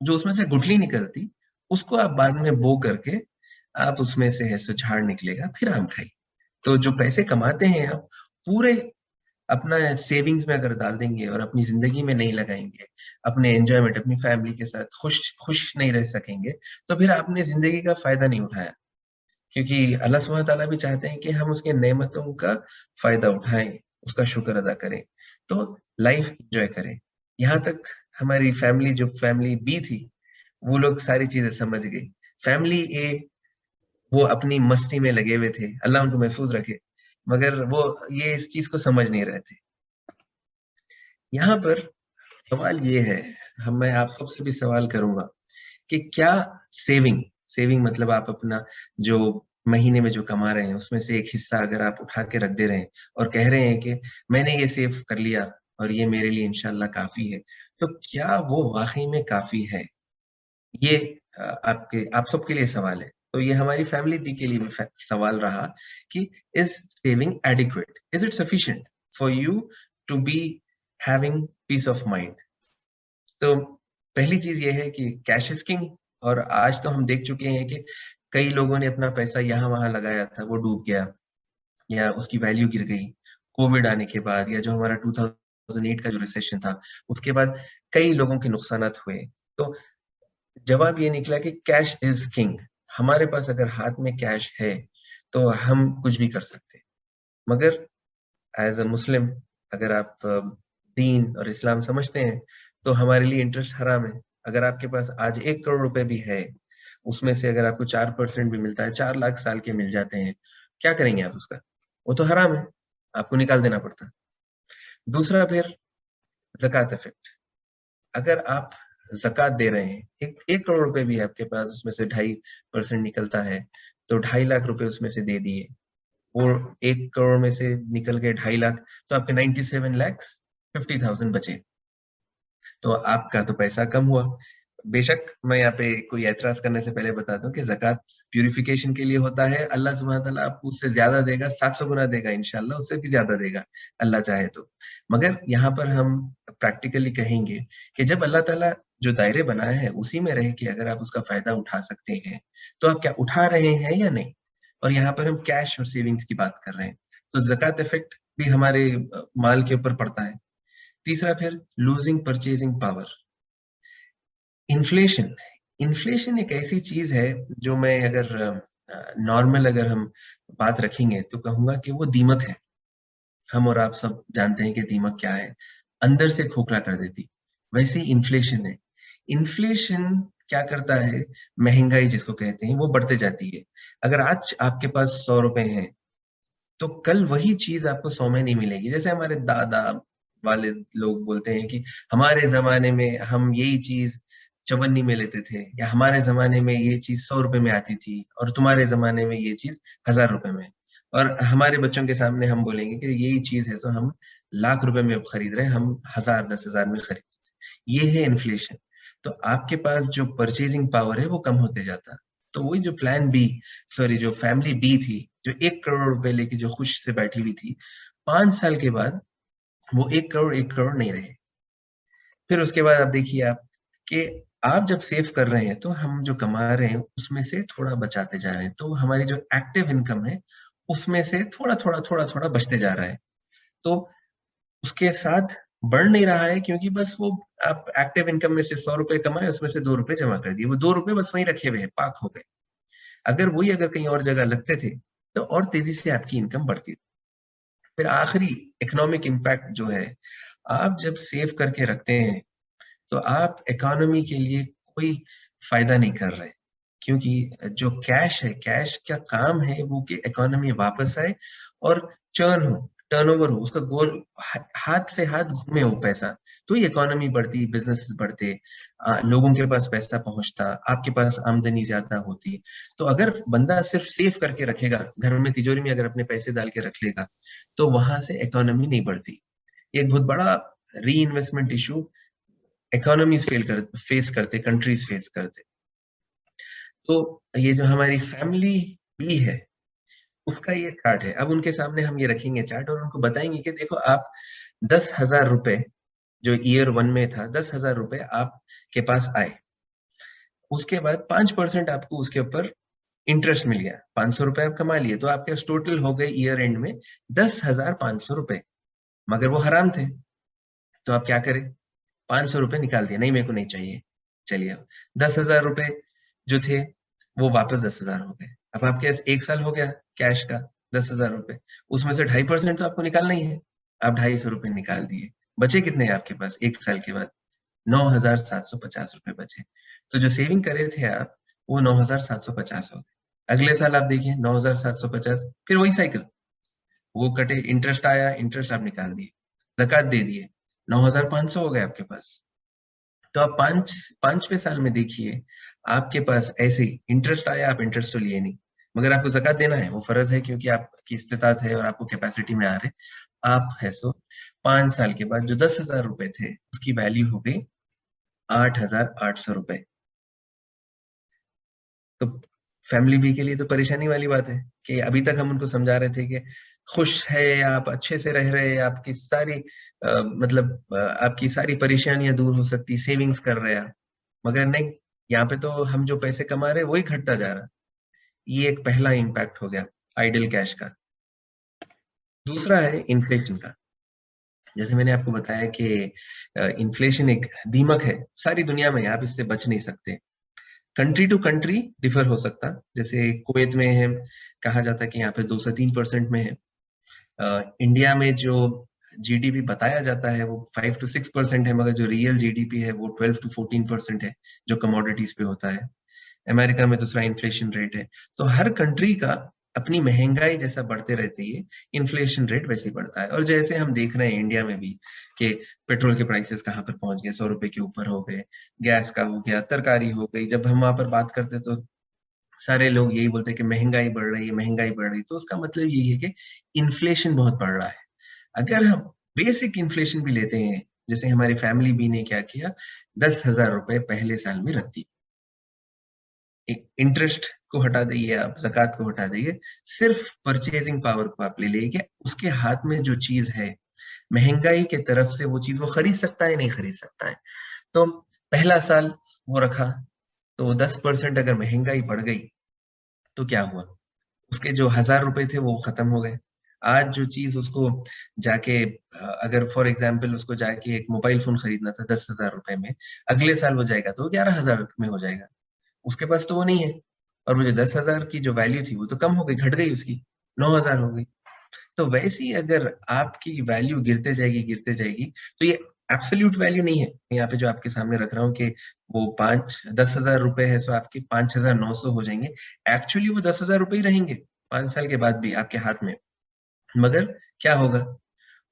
Speaker 1: जो उसमें से गुठली निकलती, उसको आप बाद में बो करके आप उसमें से है सो झाड़ निकलेगा, फिर आम खाइए। तो जो पैसे कमाते हैं आप, पूरे अपना सेविंग्स में अगर डाल देंगे और अपनी जिंदगी में नहीं लगाएंगे, अपने एंजॉयमेंट, अपनी फैमिली के साथ खुश खुश नहीं रह सकेंगे, तो फिर आपने जिंदगी का फायदा नहीं उठाया। क्योंकि अल्लाह सुब्हानहू तआला भी चाहते हैं कि हम उसके नेमतों का फ़ायदा उठाएँ, उसका शुक्र अदा करें, तो लाइफ़ एन्जॉय करें। यहाँ तक हमारी फैमिली जो फैमिली बी थी, वो लोग सारी चीज़ें समझ गई। फैमिली ए वो अपनी मस्ती में लगे हुए थे, अल्लाह उनको महफूज़ रखे, मगर वो ये इस चीज़ को समझ नहीं रहे थे। यहाँ पर सवाल ये है, हम मैं आप सबसे भी सवाल करूँगा कि क्या सेविंग सेविंग मतलब आप अपना जो महीने में जो कमा रहे हैं, उसमें से एक हिस्सा अगर आप उठा के रख दे रहे हैं और कह रहे हैं कि मैंने ये सेव कर लिया और ये मेरे लिए इंशाल्लाह काफ़ी है, तो क्या वो वाक़ई में काफ़ी है? ये आपके आप सबके लिए सवाल है। तो ये हमारी फैमिली बी के लिए भी सवाल रहा कि is saving adequate? Is it sufficient for you to be having peace of mind? तो पहली चीज़ ये है कि कैश इज़ किंग, और आज तो हम देख चुके हैं कि कई लोगों ने अपना पैसा यहाँ-वहाँ लगाया था, वो डूब गया या उसकी वैल्यू गिर गई। कोविड आने के बाद या जो हमारा 2008 का जो रिसेशन था, उसके बाद कई लोगों के नुकसानात हुए। तो जवाब ये निकला कि कैश इज़ किंग। हमारे पास अगर हाथ में कैश है, तो हम कुछ भी कर सकते हैं। मगर एज़ अ मुस्लिम अगर आप दीन और इस्लाम समझते हैं, तो हमारे लिए इंटरेस्ट हराम है। अगर आपके पास आज 1 करोड़ रुपए भी है, उसमें से अगर आपको 4% भी मिलता है, 4 लाख साल के मिल जाते हैं, क्या करेंगे आप उसका? वो तो हराम है, आपको निकाल देना पड़ता है। दूसरा फिर ज़कात इफ़ेक्ट। अगर आप ज़कात दे रहे हैं, 1 करोड़ रुपए भी है आपके पास, उसमें से 2.5% निकलता है, तो 2.5 लाख रुपए उसमें से दे दिए। वो 1 करोड़ में से निकल गए 2.5 लाख, तो आपके 97 लैक्स 50,000 बचे। तो आपका तो पैसा कम हुआ। बेशक मैं यहाँ पे कोई ऐतराज़ करने से पहले बता दूँ कि ज़कात प्यूरिफ़िकेशन के लिए होता है। अल्लाह सुब्हानहू तआला आपको उससे ज़्यादा देगा, 700 गुना देगा इंशाअल्लाह, उससे भी ज़्यादा देगा, अल्लाह चाहे तो। मगर यहाँ पर हम प्रैक्टिकली कहेंगे कि जब अल्लाह ताला जो दायरे बनाए हैं, उसी में रह के अगर आप उसका फ़ायदा उठा सकते हैं, तो आप क्या उठा रहे हैं या नहीं? और यहाँ पर हम कैश और सेविंग्स की बात कर रहे हैं। तो ज़कात इफ़ेक्ट भी हमारे माल के ऊपर पड़ता है। तीसरा फिर लूज़िंग परचेज़िंग पावर। इन्फ्लेशन, इन्फ्लेशन एक ऐसी चीज़ है जो मैं अगर नॉर्मल अगर हम बात रखेंगे तो कहूँगा कि वो दीमक है। हम और आप सब जानते हैं कि दीमक क्या है, अंदर से खोखला कर देती। वैसे ही इन्फ्लेशन है। इन्फ्लेशन क्या करता है, महँगाई जिसको कहते हैं वो बढ़ते जाती है। अगर आज आपके पास ₹100 हैं, तो कल वही चीज़ आपको 100 में नहीं मिलेगी। जैसे हमारे दादा वाले लोग बोलते हैं कि हमारे ज़माने में हम यही चीज़ चवन्नी में लेते थे, या हमारे ज़माने में ये चीज़ ₹100 में आती थी और तुम्हारे ज़माने में ये चीज़ ₹1000 में। और हमारे बच्चों के सामने हम बोलेंगे कि यही चीज़ है सो हम लाख रुपए में अब खरीद रहे हैं, हम 1000 10,000 में खरीदते थे। ये है इन्फ्लेशन। तो आपके पास जो परचेज़िंग पावर है वो कम होते जाता है। तो वही जो प्लान बी सॉरी जो फैमिली बी थी, जो 1 करोड़ रुपए लेके जो खुश से बैठी हुई थी, 5 साल के बाद वो 1 करोड़ नहीं रहे। फिर उसके बाद आप देखिए आप कि आप जब सेव कर रहे हैं, तो हम जो कमा रहे हैं, उसमें से थोड़ा बचाते जा रहे हैं। तो हमारी जो एक्टिव इनकम है, उसमें से थोड़ा-थोड़ा, थोड़ा-थोड़ा बचते जा रहा है। तो उसके साथ बढ़ नहीं रहा है, क्योंकि बस वो आप एक्टिव इनकम में से ₹100 कमाए, उसमें से ₹2 जमा कर दिए। वो ₹2 बस वहीं रखे हुए हैं, पार्क हो गए। अगर वही अगर कहीं और जगह लगते थे, तो और तेज़ी से आपकी इनकम बढ़ती। फिर आखिरी इकोनॉमिक इम्पैक्ट जो है, आप जब सेव करके रखते हैं, तो आप इकोनॉमी के लिए कोई फ़ायदा नहीं कर रहे। क्योंकि जो कैश है, कैश का काम है वो कि इकोनॉमी वापस आए और चर्न हो, टर्नओवर हो, उसका गोल हाथ से हाथ घूमे वो पैसा, तो ही इकोनॉमी बढ़ती, बिज़नेसेस बढ़ते, लोगों के पास पैसा पहुँचता, आपके पास आमदनी ज़्यादा होती। तो अगर बंदा सिर्फ सेव करके रखेगा, घर में तिजोरी में अगर अपने पैसे डाल के रख लेगा, तो वहाँ से इकोनॉमी नहीं बढ़ती। ये एक बहुत बड़ा री-इन्वेस्टमेंट इश्यू इकोनॉमीज़ फेस करते, कंट्रीज़ फेस करते। तो ये जो हमारी फैमिली भी है, उसका ये चार्ट है। अब उनके सामने हम ये रखेंगे चार्ट और उनको बताएँगे कि देखो आप ₹10,000 जो ईयर 1 में था, ₹10,000 आपके पास आए। उसके बाद 5% आपको उसके ऊपर इंटरेस्ट मिल गया। ₹500 आप कमा लिए, तो आपके पास टोटल हो गए ईयर एंड में ₹10,500, मगर वो हराम थे। तो आप क्या करें? ₹500 निकाल दिए, नहीं मेरे को नहीं चाहिए। चलिए, ₹10,000 जो थे, वो वापस 10,000 हो गए। अब आपके पास 1 साल हो गया कैश का 10,000 रुपए, उसमें से 2.5% तो आपको निकालना ही है। आप 250 रुपए निकाल दिए, बचे कितने हैं आपके पास 1 साल के बाद? 9,750 रुपए बचे। तो जो सेविंग करे थे आप, वो 9,750 हो गए। अगले साल आप देखिए 9,750, फिर वही साइकिल, वो कटे, इंटरेस्ट आया, इंटरेस्ट आप निकाल दिए, ज़कात दे दिए, 9,500 हो गए आपके पास। तो आप 5वें साल में देखिए, आपके पास ऐसे ही इंटरेस्ट आया, आप इंटरेस्ट तो लिए नहीं, मगर आपको ज़कात देना है, वो फ़र्ज़ है क्योंकि आपकी इस्तिताअत है और आपको कैपेसिटी में आ रहे। आप है सो 5 साल के बाद जो 10,000 रुपए थे, उसकी वैल्यू हो गई 8,800 रुपए। तो फैमिली बी के लिए तो परेशानी वाली बात है कि अभी तक हम उनको समझा रहे थे कि खुश है आप, अच्छे से रह रहे हैं, आपकी सारी आपकी सारी परेशानियां दूर हो सकती, सेविंग्स कर रहे हैं आप। मगर नहीं, यहाँ पे तो हम जो पैसे कमा रहे हैं वही घटता जा रहा। ये एक पहला इम्पैक्ट हो गया आइडल कैश का। दूसरा है इन्फ्लेशन का। जैसे मैंने आपको बताया कि इन्फ्लेशन एक दीमक है सारी दुनिया में, आप इससे बच नहीं सकते। कंट्री टू कंट्री डिफर हो सकता, जैसे कुवैत में है, कहा जाता है कि यहाँ पे 2 से 3% में है। इंडिया में जो जीडीपी बताया जाता है वो 5 to 6% है, मगर जो रियल जीडीपी है वो 12 to 14% है, जो कमोडिटीज पे होता है। अमेरिका में दूसरा इन्फ्लेशन रेट है। तो हर कंट्री का अपनी महंगाई जैसा बढ़ते रहती है, इन्फ्लेशन रेट वैसे ही बढ़ता है। और जैसे हम देख रहे हैं इंडिया में भी कि पेट्रोल के प्राइसेस कहाँ पर पहुंच गए, 100 रुपए के ऊपर हो गए, गैस का हो गया, तरकारी हो गई। जब हम वहां पर बात करते तो सारे लोग यही बोलते हैं कि महंगाई बढ़ रही है, महंगाई बढ़ रही है। तो उसका मतलब यही है कि इन्फ्लेशन बहुत बढ़ रहा है। अगर हम बेसिक इन्फ्लेशन भी लेते हैं, जैसे हमारी फैमिली बी ने क्या किया, 10,000 रुपए पहले साल में रख दी। इंटरेस्ट को हटा दीजिए, आप ज़कात को हटा दीजिए, सिर्फ परचेजिंग पावर को आप ले लीजिए, उसके हाथ में जो चीज है, महंगाई के तरफ से वो चीज वो खरीद सकता है, नहीं खरीद सकता है। तो पहला साल वो रखा, तो 10% अगर महंगाई बढ़ गई तो क्या हुआ, उसके जो 1,000 रुपए थे वो खत्म हो गए। आज जो चीज उसको जाके अगर फॉर एग्जाम्पल उसको जाके एक मोबाइल फोन खरीदना था 10,000 रुपए में, अगले साल वो जाएगा तो 11,000 में हो जाएगा। उसके पास तो वो नहीं है, और वो जो 10,000 की जो वैल्यू थी वो तो कम हो गई, घट गई, उसकी 9,000 हो गई। तो वैसे ही अगर आपकी वैल्यू गिरते जाएगी, तो ये एब्सोल्यूट वैल्यू नहीं है। यहाँ पे जो आपके सामने रख रहा हूँ कि वो 10,000 रुपए है, सो आपके 5,900 हो जाएंगे। एक्चुअली वो 10,000 रुपए ही रहेंगे 5 साल के बाद भी आपके हाथ में। मगर क्या होगा,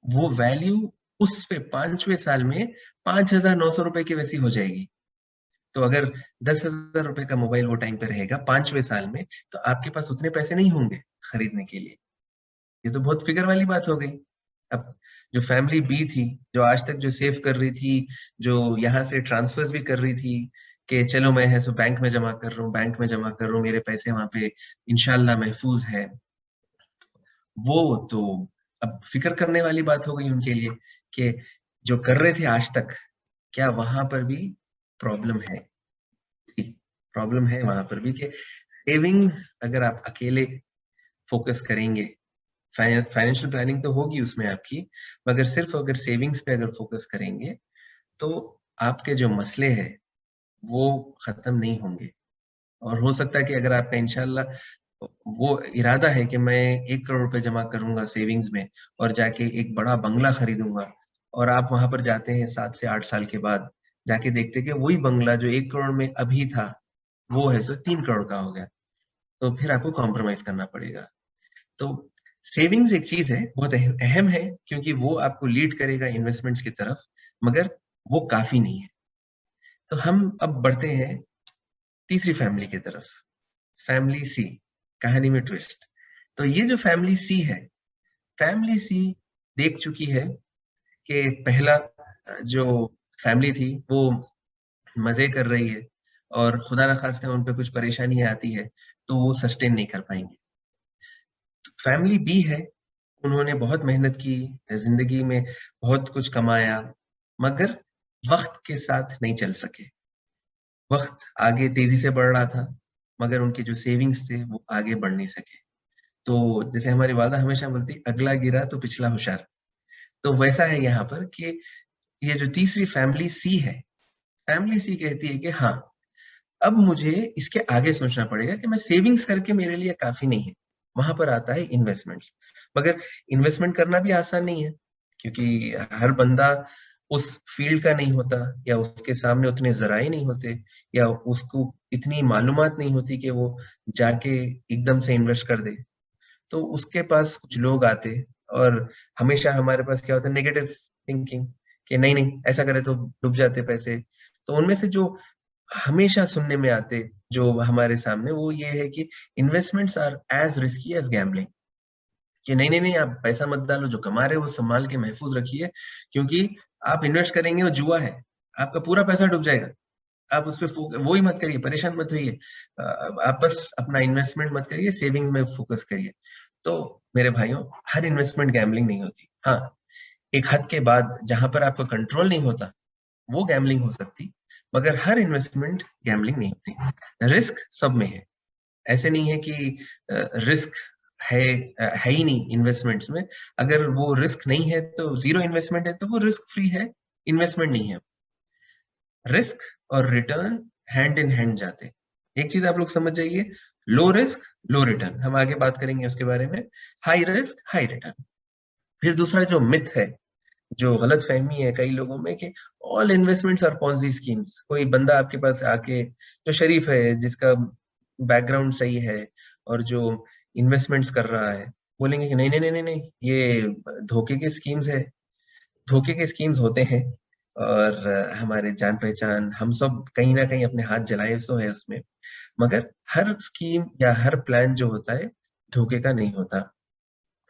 Speaker 1: वो वैल्यू उस पे 5वें साल में 5,900 रुपए की वैसी हो जाएगी। तो अगर 10,000 रुपए का मोबाइल वो टाइम पे रहेगा 5वें साल में, तो आपके पास उतने पैसे नहीं होंगे खरीदने के लिए। ये तो बहुत फिगर वाली बात हो गई। अब जो फैमिली बी थी, जो आज तक जो सेव कर रही थी, जो यहाँ से ट्रांसफर्स भी कर रही थी कि चलो मैं है सो बैंक में जमा कर रहा हूँ, बैंक में जमा कर रहा हूँ, मेरे पैसे वहां पे इंशाल्लाह महफूज है, वो तो अब फिक्र करने वाली बात हो गई उनके लिए कि जो कर रहे थे आज तक, क्या वहां पर भी प्रॉब्लम है? प्रॉब्लम है वहां पर भी कि सेविंग अगर आप अकेले फोकस करेंगे, फाइनेंशियल प्लानिंग तो होगी उसमें आपकी, मगर सिर्फ अगर सेविंग्स पे अगर फोकस करेंगे तो आपके जो मसले हैं वो खत्म नहीं होंगे। और हो सकता है कि अगर आपका इंशाल्लाह वो इरादा है कि मैं 1 करोड़ रुपए जमा करूंगा सेविंग्स में और जाके एक बड़ा बंगला खरीदूंगा, और आप वहां पर जाते हैं 7 से 8 साल के बाद, जाके देखते हैं कि वही बंगला जो 1 करोड़ में अभी था वो है सो 3 करोड़ का हो गया, तो फिर आपको कॉम्प्रोमाइज करना पड़ेगा। तो सेविंग्स एक चीज है, बहुत अहम है, क्योंकि वो आपको लीड करेगा इन्वेस्टमेंट्स की तरफ, मगर वो काफी नहीं है। तो हम अब बढ़ते हैं तीसरी फैमिली की तरफ, फैमिली सी। कहानी में ट्विस्ट। तो ये जो फैमिली सी है, फैमिली सी देख चुकी है कि पहला जो फैमिली थी वो मजे कर रही है, और खुदा न खास्ता उन पे कुछ परेशानी आती है तो वो सस्टेन नहीं कर पाएंगे। फैमिली बी है, उन्होंने बहुत मेहनत की, जिंदगी में बहुत कुछ कमाया, मगर वक्त के साथ नहीं चल सके। वक्त आगे तेजी से बढ़ रहा था, मगर उनके जो सेविंग्स थे वो आगे बढ़ नहीं सके। तो जैसे हमारी वादा हमेशा बोलती, अगला गिरा तो पिछला होशियार। तो वैसा है यहाँ पर कि ये जो तीसरी फैमिली सी है, फैमिली सी कहती है कि हाँ, अब मुझे इसके आगे सोचना पड़ेगा कि मैं सेविंग्स करके मेरे लिए काफी नहीं है। वहां पर आता है इन्वेस्टमेंट्स। मगर इन्वेस्टमेंट करना भी आसान नहीं है, क्योंकि हर बंदा उस फील्ड का नहीं होता, या उसके सामने उतने जराए नहीं होते, या उसको इतनी मालूमात नहीं होती कि वो जाके एकदम से इन्वेस्ट कर दे। तो उसके पास कुछ लोग आते, और हमेशा हमारे पास क्या होता है, नेगेटिव थिंकिंग, कि नहीं नहीं ऐसा करे तो डूब जाते पैसे। तो उनमें से जो हमेशा सुनने में आते, जो हमारे सामने, वो ये है कि investments are as risky as gambling. कि नहीं नहीं नहीं, आप पैसा मत डालो, जो कमा रहे हो वो संभाल के महफूज रखिए, क्योंकि आप इन्वेस्ट करेंगे वो जुआ है, आपका पूरा पैसा डूब जाएगा। आप उस पे वो ही मत करिए, परेशान मत होइए। आप बस अपना इन्वेस्टमेंट मत करिए, सेविंग में फोकस करिए। तो मेरे भाइयों, हर इन्वेस्टमेंट गैम्बलिंग नहीं होती। हाँ, एक हद के बाद जहां पर आपका कंट्रोल नहीं होता, वो गैम्बलिंग हो सकती, मगर हर इन्वेस्टमेंट गैम्बलिंग नहीं होती। रिस्क सब में है। ऐसे नहीं है कि रिस्क है है ही नहीं इन्वेस्टमेंट्स में। अगर वो रिस्क नहीं है तो जीरो इन्वेस्टमेंट है, तो वो रिस्क फ्री है, इन्वेस्टमेंट नहीं है। रिस्क और रिटर्न हैंड इन हैंड जाते हैं। एक चीज आप लोग समझ जाइए, लो रिस्क लो रिटर्न, हम आगे बात करेंगे उसके बारे में। High risk high return. फिर दूसरा जो मिथ है, जो गलत फहमी है कई लोगों में, कि all investments are Ponzi schemes. कोई बंदा आपके पास आके, जो शरीफ है, जिसका बैकग्राउंड सही है, और जो इन्वेस्टमेंट्स कर रहा है, बोलेंगे कि नहीं नहीं नहीं नहीं नहीं, ये धोखे के स्कीम्स है। धोखे के स्कीम्स होते हैं, और हमारे जान पहचान हम सब कहीं ना कहीं अपने हाथ जलाए सो है उसमें। मगर हर स्कीम या हर प्लान जो होता है, धोखे का नहीं होता।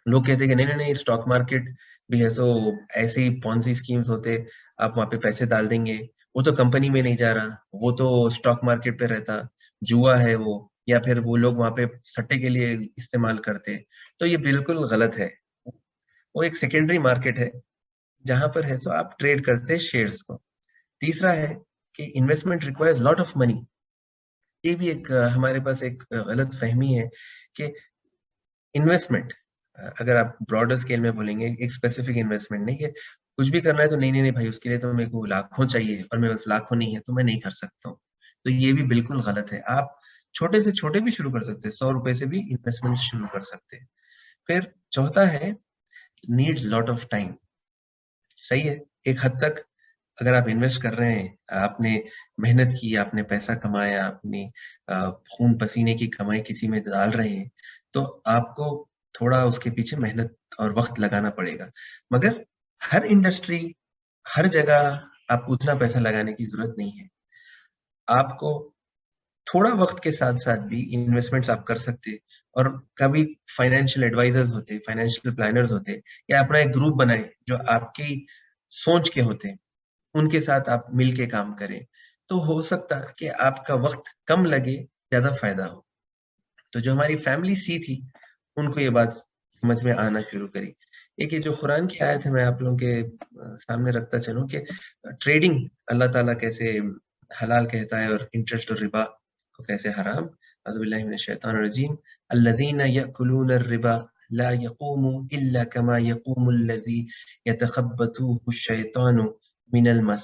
Speaker 1: लोग कहते हैं कि नहीं नहीं नहीं, स्टॉक मार्केट भी है, सो ऐसे ही पॉन्जी स्कीम्स होते, आप वहां पे पैसे डाल देंगे, वो तो कंपनी में नहीं जा रहा, वो तो स्टॉक मार्केट पे रहता, जुआ है वो, या फिर वो लोग वहां पे सट्टे के लिए इस्तेमाल करते। तो ये बिल्कुल गलत है। वो एक सेकेंडरी मार्केट है, जहां पर है सो आप ट्रेड करते हैं शेयर्स को। तीसरा है कि investment requires lot of money. ये भी एक हमारे पास एक गलत फहमी है कि इन्वेस्टमेंट, अगर आप ब्रॉडर स्केल में बोलेंगे, एक स्पेसिफिक इन्वेस्टमेंट नहीं, कि कुछ भी करना है तो नहीं नहीं नहीं भाई, उसके लिए तो मेरे को लाखों चाहिए, और मेरे पास लाखों नहीं है तो मैं नहीं कर सकता हूँ। तो ये भी बिल्कुल गलत है। आप छोटे से छोटे भी शुरू कर सकते हैं, 100 रुपए से भी इन्वेस्टमेंट शुरू कर सकते हैं। फिर चौथा है, नीड्स लॉट ऑफ टाइम। सही है, एक हद तक अगर आप इन्वेस्ट कर रहे हैं, आपने मेहनत की, आपने पैसा कमाया, अपनी खून पसीने की कमाई किसी में डाल रहे हैं, तो आपको थोड़ा उसके पीछे मेहनत और वक्त लगाना पड़ेगा। मगर हर इंडस्ट्री, हर जगह आपको उतना पैसा लगाने की जरूरत नहीं है। आपको थोड़ा वक्त के साथ साथ भी इन्वेस्टमेंट्स आप कर सकते हैं। और कभी फाइनेंशियल एडवाइजर्स होते, फाइनेंशियल प्लानर्स होते, या अपना एक ग्रुप बनाए जो आपकी सोच के होते हैं, उनके साथ आप मिल के काम करें, तो हो सकता है कि आपका वक्त कम लगे, ज्यादा फायदा हो। तो जो हमारी फैमिली सी थी, उनको ये बात समझ में आना शुरू करी। एक ये जो कुरान की आयत है, मैं आप लोगों के सामने रखता चलूं कि ट्रेडिंग अल्लाह ताला कैसे हलाल कहता है, और इंटरेस्ट और रिबा को कैसे हराम। अज़बिल्लाहि मिनश शैतानिर रजीम। अल्लज़ीना यअकुलून रिबा ला यक़ूमू इल्ला कमा यक़ूमुल लज़ी यतखब्बतूहु शैतानु मिनल मस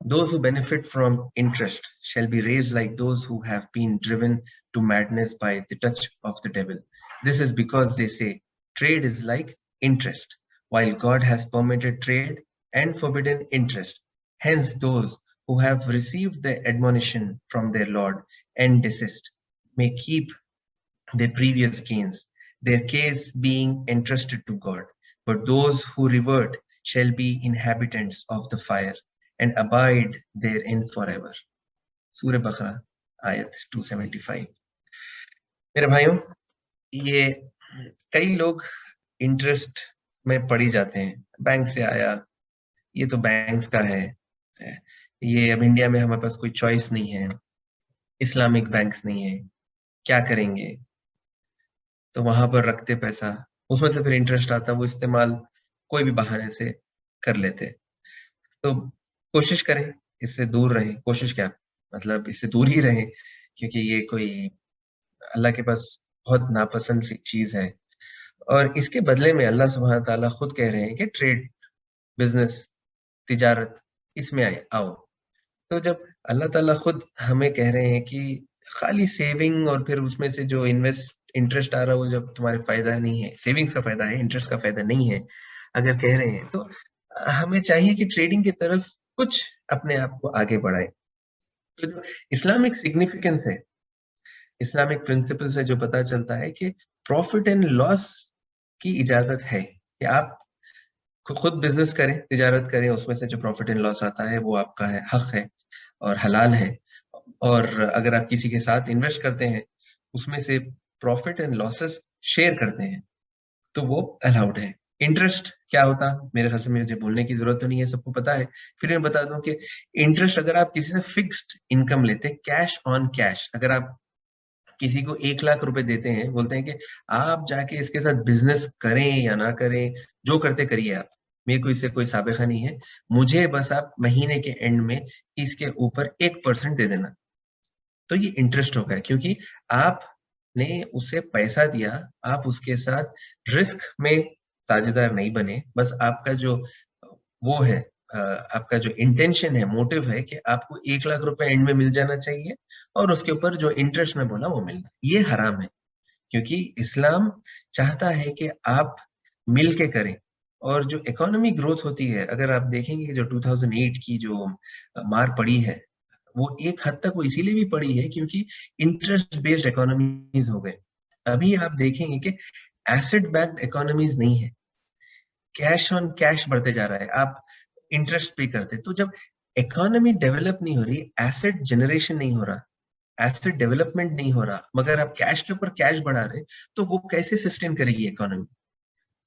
Speaker 1: Those who benefit from interest shall be raised like those who have been driven to madness by the touch of the devil. This is because they say trade is like interest, while God has permitted trade and forbidden interest. Hence, those who have received the admonition from their Lord and desist may keep their previous gains, their case being entrusted to God. But those who revert shall be inhabitants of the fire and abide therein forever. सूर्य बकरा आयत 275। मेरे भाइयों, ये कई लोग इंटरेस्ट में पड़ी जाते हैं, बैंक से आया, ये तो बैंक्स का है, ये अब इंडिया में हमारे पास कोई चॉइस नहीं है, इस्लामिक बैंक्स नहीं है, क्या करेंगे? तो वहां पर रखते पैसा, उसमें से फिर इंटरेस्ट आता, वो इस्तेमाल कोई भी बहाने से कर लेते। तो कोशिश करें इससे दूर रहें। कोशिश क्या, मतलब इससे दूर ही रहें, क्योंकि ये कोई अल्लाह के पास बहुत नापसंद सी चीज है। और इसके बदले में अल्लाह सुब्हान ताला खुद कह रहे हैं कि ट्रेड, बिजनेस, तिजारत, इसमें आओ। तो जब अल्लाह ताला खुद हमें कह रहे हैं कि खाली सेविंग और फिर उसमें से जो इंटरेस्ट आ रहा है वो जब तुम्हारे फायदा नहीं है, सेविंग्स का फायदा है, इंटरेस्ट का फायदा नहीं है, अगर कह रहे हैं तो हमें चाहिए कि ट्रेडिंग की तरफ कुछ अपने आप को आगे बढ़ाए। तो जो इस्लामिक सिग्निफिकेंस है, इस्लामिक प्रिंसिपल से जो पता चलता है कि प्रॉफिट एंड लॉस की इजाजत है कि आप खुद बिजनेस करें, तिजारत करें, उसमें से जो प्रॉफिट एंड लॉस आता है वो आपका है, हक है और हलाल है। और अगर आप किसी के साथ इन्वेस्ट करते हैं, उसमें से प्रॉफिट एंड लॉसेस शेयर करते हैं, तो वो अलाउड है। इंटरेस्ट क्या होता, मेरे ख्याल से मुझे बोलने की जरूरत तो नहीं है, सबको पता है। फिर मैं बता दूं कि इंटरेस्ट अगर आप किसी से फिक्स्ड इनकम लेते हैं, कैश ऑन कैश, अगर आप किसी को 1 लाख रुपए देते हैं, बोलते हैं कि आप जाके इसके साथ बिजनेस करें या ना करें, जो करते करिए आप, मेरे को इससे कोई साबिका नहीं है, मुझे बस आप महीने के एंड में इसके ऊपर 1% दे देना, तो ये इंटरेस्ट होगा, क्योंकि आपने उसे पैसा दिया, आप उसके साथ रिस्क में साझेदार नहीं बने, बस आपका जो वो है, आपका जो इंटेंशन है, मोटिव है कि आपको 1 लाख रुपए एंड में मिल जाना चाहिए और उसके ऊपर जो इंटरेस्ट में बोला वो मिलना, ये हराम है। क्योंकि इस्लाम चाहता है कि आप मिल के करें। और जो इकोनॉमी ग्रोथ होती है, अगर आप देखेंगे जो 2008 की जो मार पड़ी है, वो एक हद तक वो इसीलिए भी पड़ी है क्योंकि इंटरेस्ट बेस्ड इकोनॉमीज हो गए। अभी आप देखेंगे कि एसेट बैक्ड इकोनॉमीज नहीं है, कैश ऑन कैश बढ़ते जा रहा है, आप इंटरेस्ट पे करते, तो जब इकोनॉमी डेवलप नहीं हो रही, एसेट जनरेशन नहीं हो रहा, एसेट डेवलपमेंट नहीं हो रहा, मगर आप कैश के ऊपर कैश बढ़ा रहे, तो वो कैसे सस्टेन करेगी इकोनॉमी?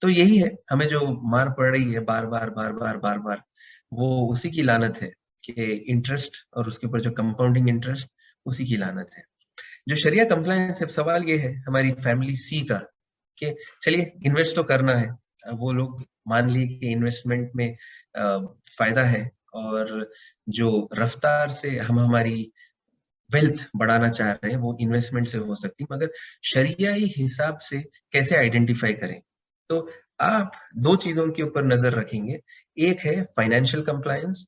Speaker 1: तो यही है, हमें जो मार पड़ रही है बार बार बार बार बार बार, वो उसी की लानत है कि इंटरेस्ट और उसके ऊपर जो कंपाउंडिंग इंटरेस्ट, उसी की लानत है। जो शरिया कंप्लायंस है, सवाल ये है हमारी फैमिली सी का कि चलिए इन्वेस्ट तो करना है। वो लोग मान लिए कि इन्वेस्टमेंट में फायदा है, और जो रफ्तार से हम हमारी वेल्थ बढ़ाना चाह रहे हैं वो इन्वेस्टमेंट से हो सकती, मगर शरियाई हिसाब से कैसे आइडेंटिफाई करें? तो आप दो चीजों के ऊपर नजर रखेंगे, एक है फाइनेंशियल कंप्लायंस,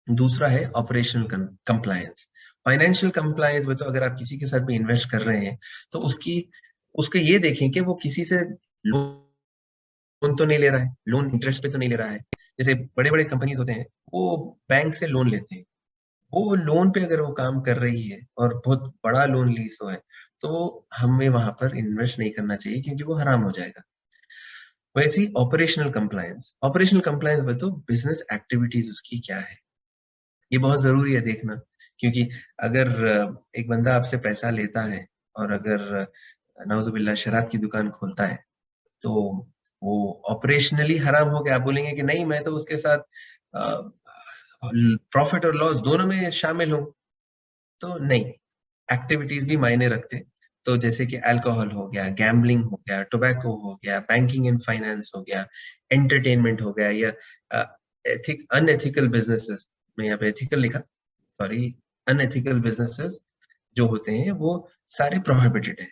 Speaker 1: दूसरा है ऑपरेशनल कंप्लायंस। फाइनेंशियल कंप्लायंस में तो अगर आप किसी के साथ भी इन्वेस्ट कर रहे हैं, तो उसकी उसके ये देखें कि वो किसी से लोन तो नहीं ले रहा है, लोन इंटरेस्ट पे तो नहीं ले रहा है। जैसे बड़े बड़े कंपनीज होते हैं, वो बैंक से लोन लेते हैं, वो लोन पे अगर वो काम कर रही है और बहुत बड़ा लोन लीज हो है, तो हमें वहां पर इन्वेस्ट नहीं करना चाहिए, क्योंकि वो हराम हो जाएगा। वैसे ही ऑपरेशनल कंप्लायंस, ऑपरेशनल कंप्लायंस में तो बिजनेस एक्टिविटीज उसकी क्या है, ये बहुत जरूरी है देखना। क्योंकि अगर एक बंदा आपसे पैसा लेता है और अगर नाउजुबिल्लाह शराब की दुकान खोलता है, तो वो ऑपरेशनली हराम हो गया। आप बोलेंगे कि नहीं, मैं तो उसके साथ प्रॉफिट और लॉस दोनों में शामिल हूँ, तो नहीं, एक्टिविटीज भी मायने रखते। तो जैसे कि अल्कोहल हो गया, गैम्बलिंग हो गया, टोबैको हो गया, बैंकिंग एंड फाइनेंस हो गया, एंटरटेनमेंट हो गया, या अनएथिकल बिजनेसेस, मैं यहाँ पे एथिकल लिखा, सॉरी, अनएथिकल बिजनेसेस जो होते हैं वो सारे प्रोहिबिटेड है।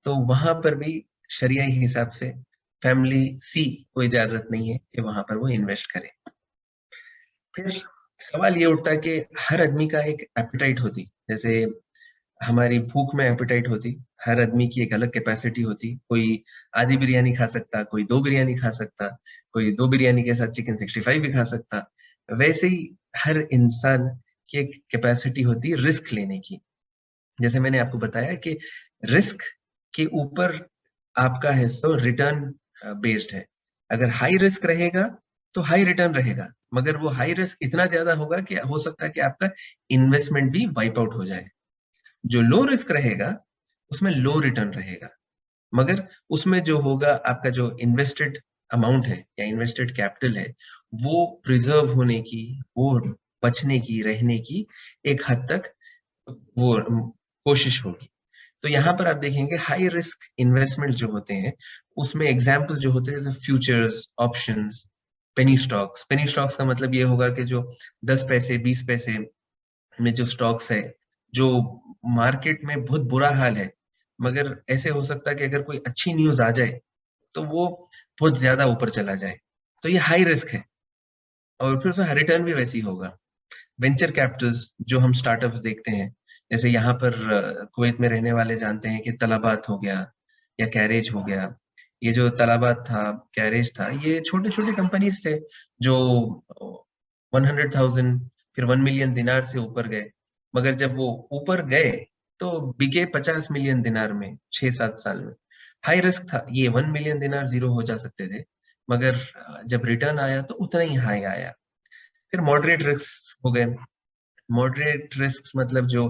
Speaker 1: तो वहां पर भी शरियाई हिसाब से फैमिली सी को इजाजत नहीं है कि वहां पर वो इन्वेस्ट करे। फिर सवाल ये उठता है कि हर आदमी का एक एपेटाइट होती, जैसे हमारी भूख में एपेटाइट होती, हर आदमी की एक अलग कैपेसिटी होती। कोई आधी बिरयानी खा सकता, कोई 2 बिरयानी खा सकता, कोई 2 बिरयानी के साथ चिकन 65 भी खा सकता। वैसे ही हर इंसान की एक कैपेसिटी होती है रिस्क लेने की। जैसे मैंने आपको बताया कि रिस्क के ऊपर आपका हिस्सा रिटर्न बेस्ड है। अगर हाई रिस्क रहेगा तो हाई रिटर्न रहेगा, मगर वो हाई रिस्क इतना ज्यादा होगा कि हो सकता है कि आपका इन्वेस्टमेंट भी वाइप आउट हो जाए। जो लो रिस्क रहेगा उसमें लो रिटर्न रहेगा, मगर उसमें जो होगा आपका जो इन्वेस्टेड अमाउंट है या इन्वेस्टेड कैपिटल है, वो प्रिजर्व होने की, वो बचने की, रहने की एक हद तक वो कोशिश होगी। तो यहाँ पर आप देखेंगे हाई रिस्क इन्वेस्टमेंट जो होते हैं उसमें एग्जाम्पल जो होते हैं जैसे futures, options, penny stocks. Penny stocks का मतलब ये होगा कि जो 10 पैसे 20 पैसे में जो स्टॉक्स है, जो मार्केट में बहुत बुरा हाल है, मगर ऐसे हो सकता है कि अगर कोई अच्छी न्यूज आ जाए तो वो बहुत ज्यादा ऊपर चला जाए, तो ये हाई रिस्क है और फिर उसमें रिटर्न भी वैसे ही होगा। वेंचर कैपिटल्स जो हम स्टार्टअप्स देखते हैं, जैसे यहाँ पर कुवैत में रहने वाले जानते हैं कि तलाबात हो गया या कैरेज हो गया। ये जो तलाबात था, कैरेज था, ये छोटे छोटे कंपनीज थे जो 100,000 फिर 1 मिलियन दिनार से ऊपर गए, मगर जब वो ऊपर गए तो बिके 50 मिलियन दिनार में 6-7 साल में। हाई रिस्क था, ये 1 मिलियन दिनार जीरो हो जा सकते थे, मगर जब रिटर्न आया तो उतना ही हाई आया। फिर मॉडरेट रिस्क हो गए। मॉडरेट रिस्क मतलब जो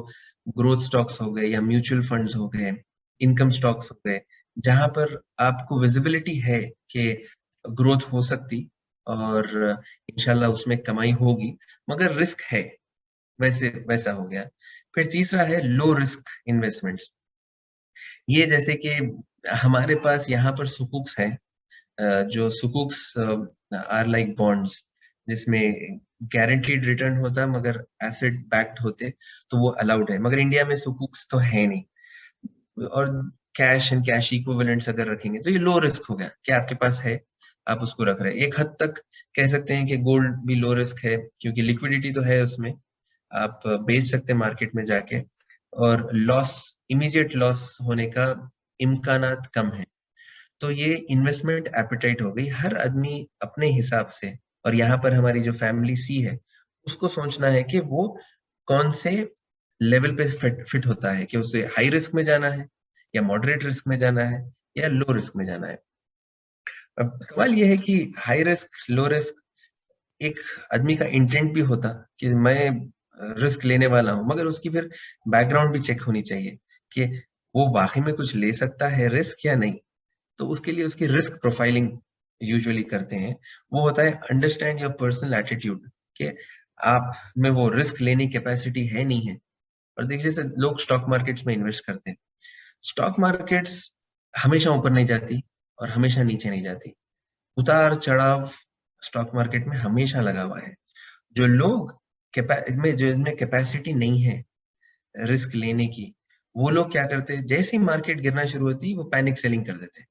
Speaker 1: ग्रोथ स्टॉक्स हो गए या म्यूचुअल फंड्स हो गए, इनकम स्टॉक्स हो गए, जहां पर आपको विजिबिलिटी है कि ग्रोथ हो सकती और इंशाल्लाह उसमें कमाई होगी, मगर रिस्क है, वैसे वैसा हो गया। फिर तीसरा है लो रिस्क इन्वेस्टमेंट्स। ये जैसे कि हमारे पास यहाँ पर सुकूक्स है, जो सुकूक्स आर लाइक बॉन्ड्स, जिसमें गारंटीड रिटर्न होता मगर एसेट बैक्ड होते, तो वो अलाउड है, मगर इंडिया में सुकूक्स तो है नहीं। और कैश एंड कैश इक्विवेलेंट्स अगर रखेंगे तो ये लो रिस्क हो गया कि आपके पास है, आप उसको रख रहे हैं। एक हद तक कह सकते हैं कि गोल्ड भी लो रिस्क है, क्योंकि लिक्विडिटी तो है उसमें, आप बेच सकते हैं मार्केट में जाके, और लॉस, इमीडिएट लॉस होने का इम्कानात कम है। तो ये इन्वेस्टमेंट एपेटाइट हो गई, हर आदमी अपने हिसाब से। और यहाँ पर हमारी जो फैमिली सी है, उसको सोचना है कि वो कौन से लेवल पे फिट होता है, कि उसे हाई रिस्क में जाना है या मॉडरेट रिस्क में जाना है या लो रिस्क में जाना है। अब सवाल ये है कि हाई रिस्क लो रिस्क, एक आदमी का इंटेंट भी होता कि मैं रिस्क लेने वाला हूं, मगर उसकी फिर बैकग्राउंड भी चेक होनी चाहिए कि वो वाकई में कुछ ले सकता है रिस्क या नहीं। तो उसके लिए उसकी रिस्क प्रोफाइलिंग यूजुअली करते हैं। वो होता है अंडरस्टैंड योर पर्सनल एटीट्यूड, कि आप में वो रिस्क लेने कैपेसिटी है नहीं है। और देखिए जैसे लोग स्टॉक मार्केट्स में इन्वेस्ट करते हैं, स्टॉक मार्केट्स हमेशा ऊपर नहीं जाती और हमेशा नीचे नहीं जाती, उतार चढ़ाव स्टॉक मार्केट में हमेशा लगा हुआ है। जो लोग में जो इनमें कैपेसिटी नहीं है रिस्क लेने की, वो लोग क्या करते हैं, जैसे ही मार्केट गिरना शुरू होती है वो पैनिक सेलिंग कर देते हैं,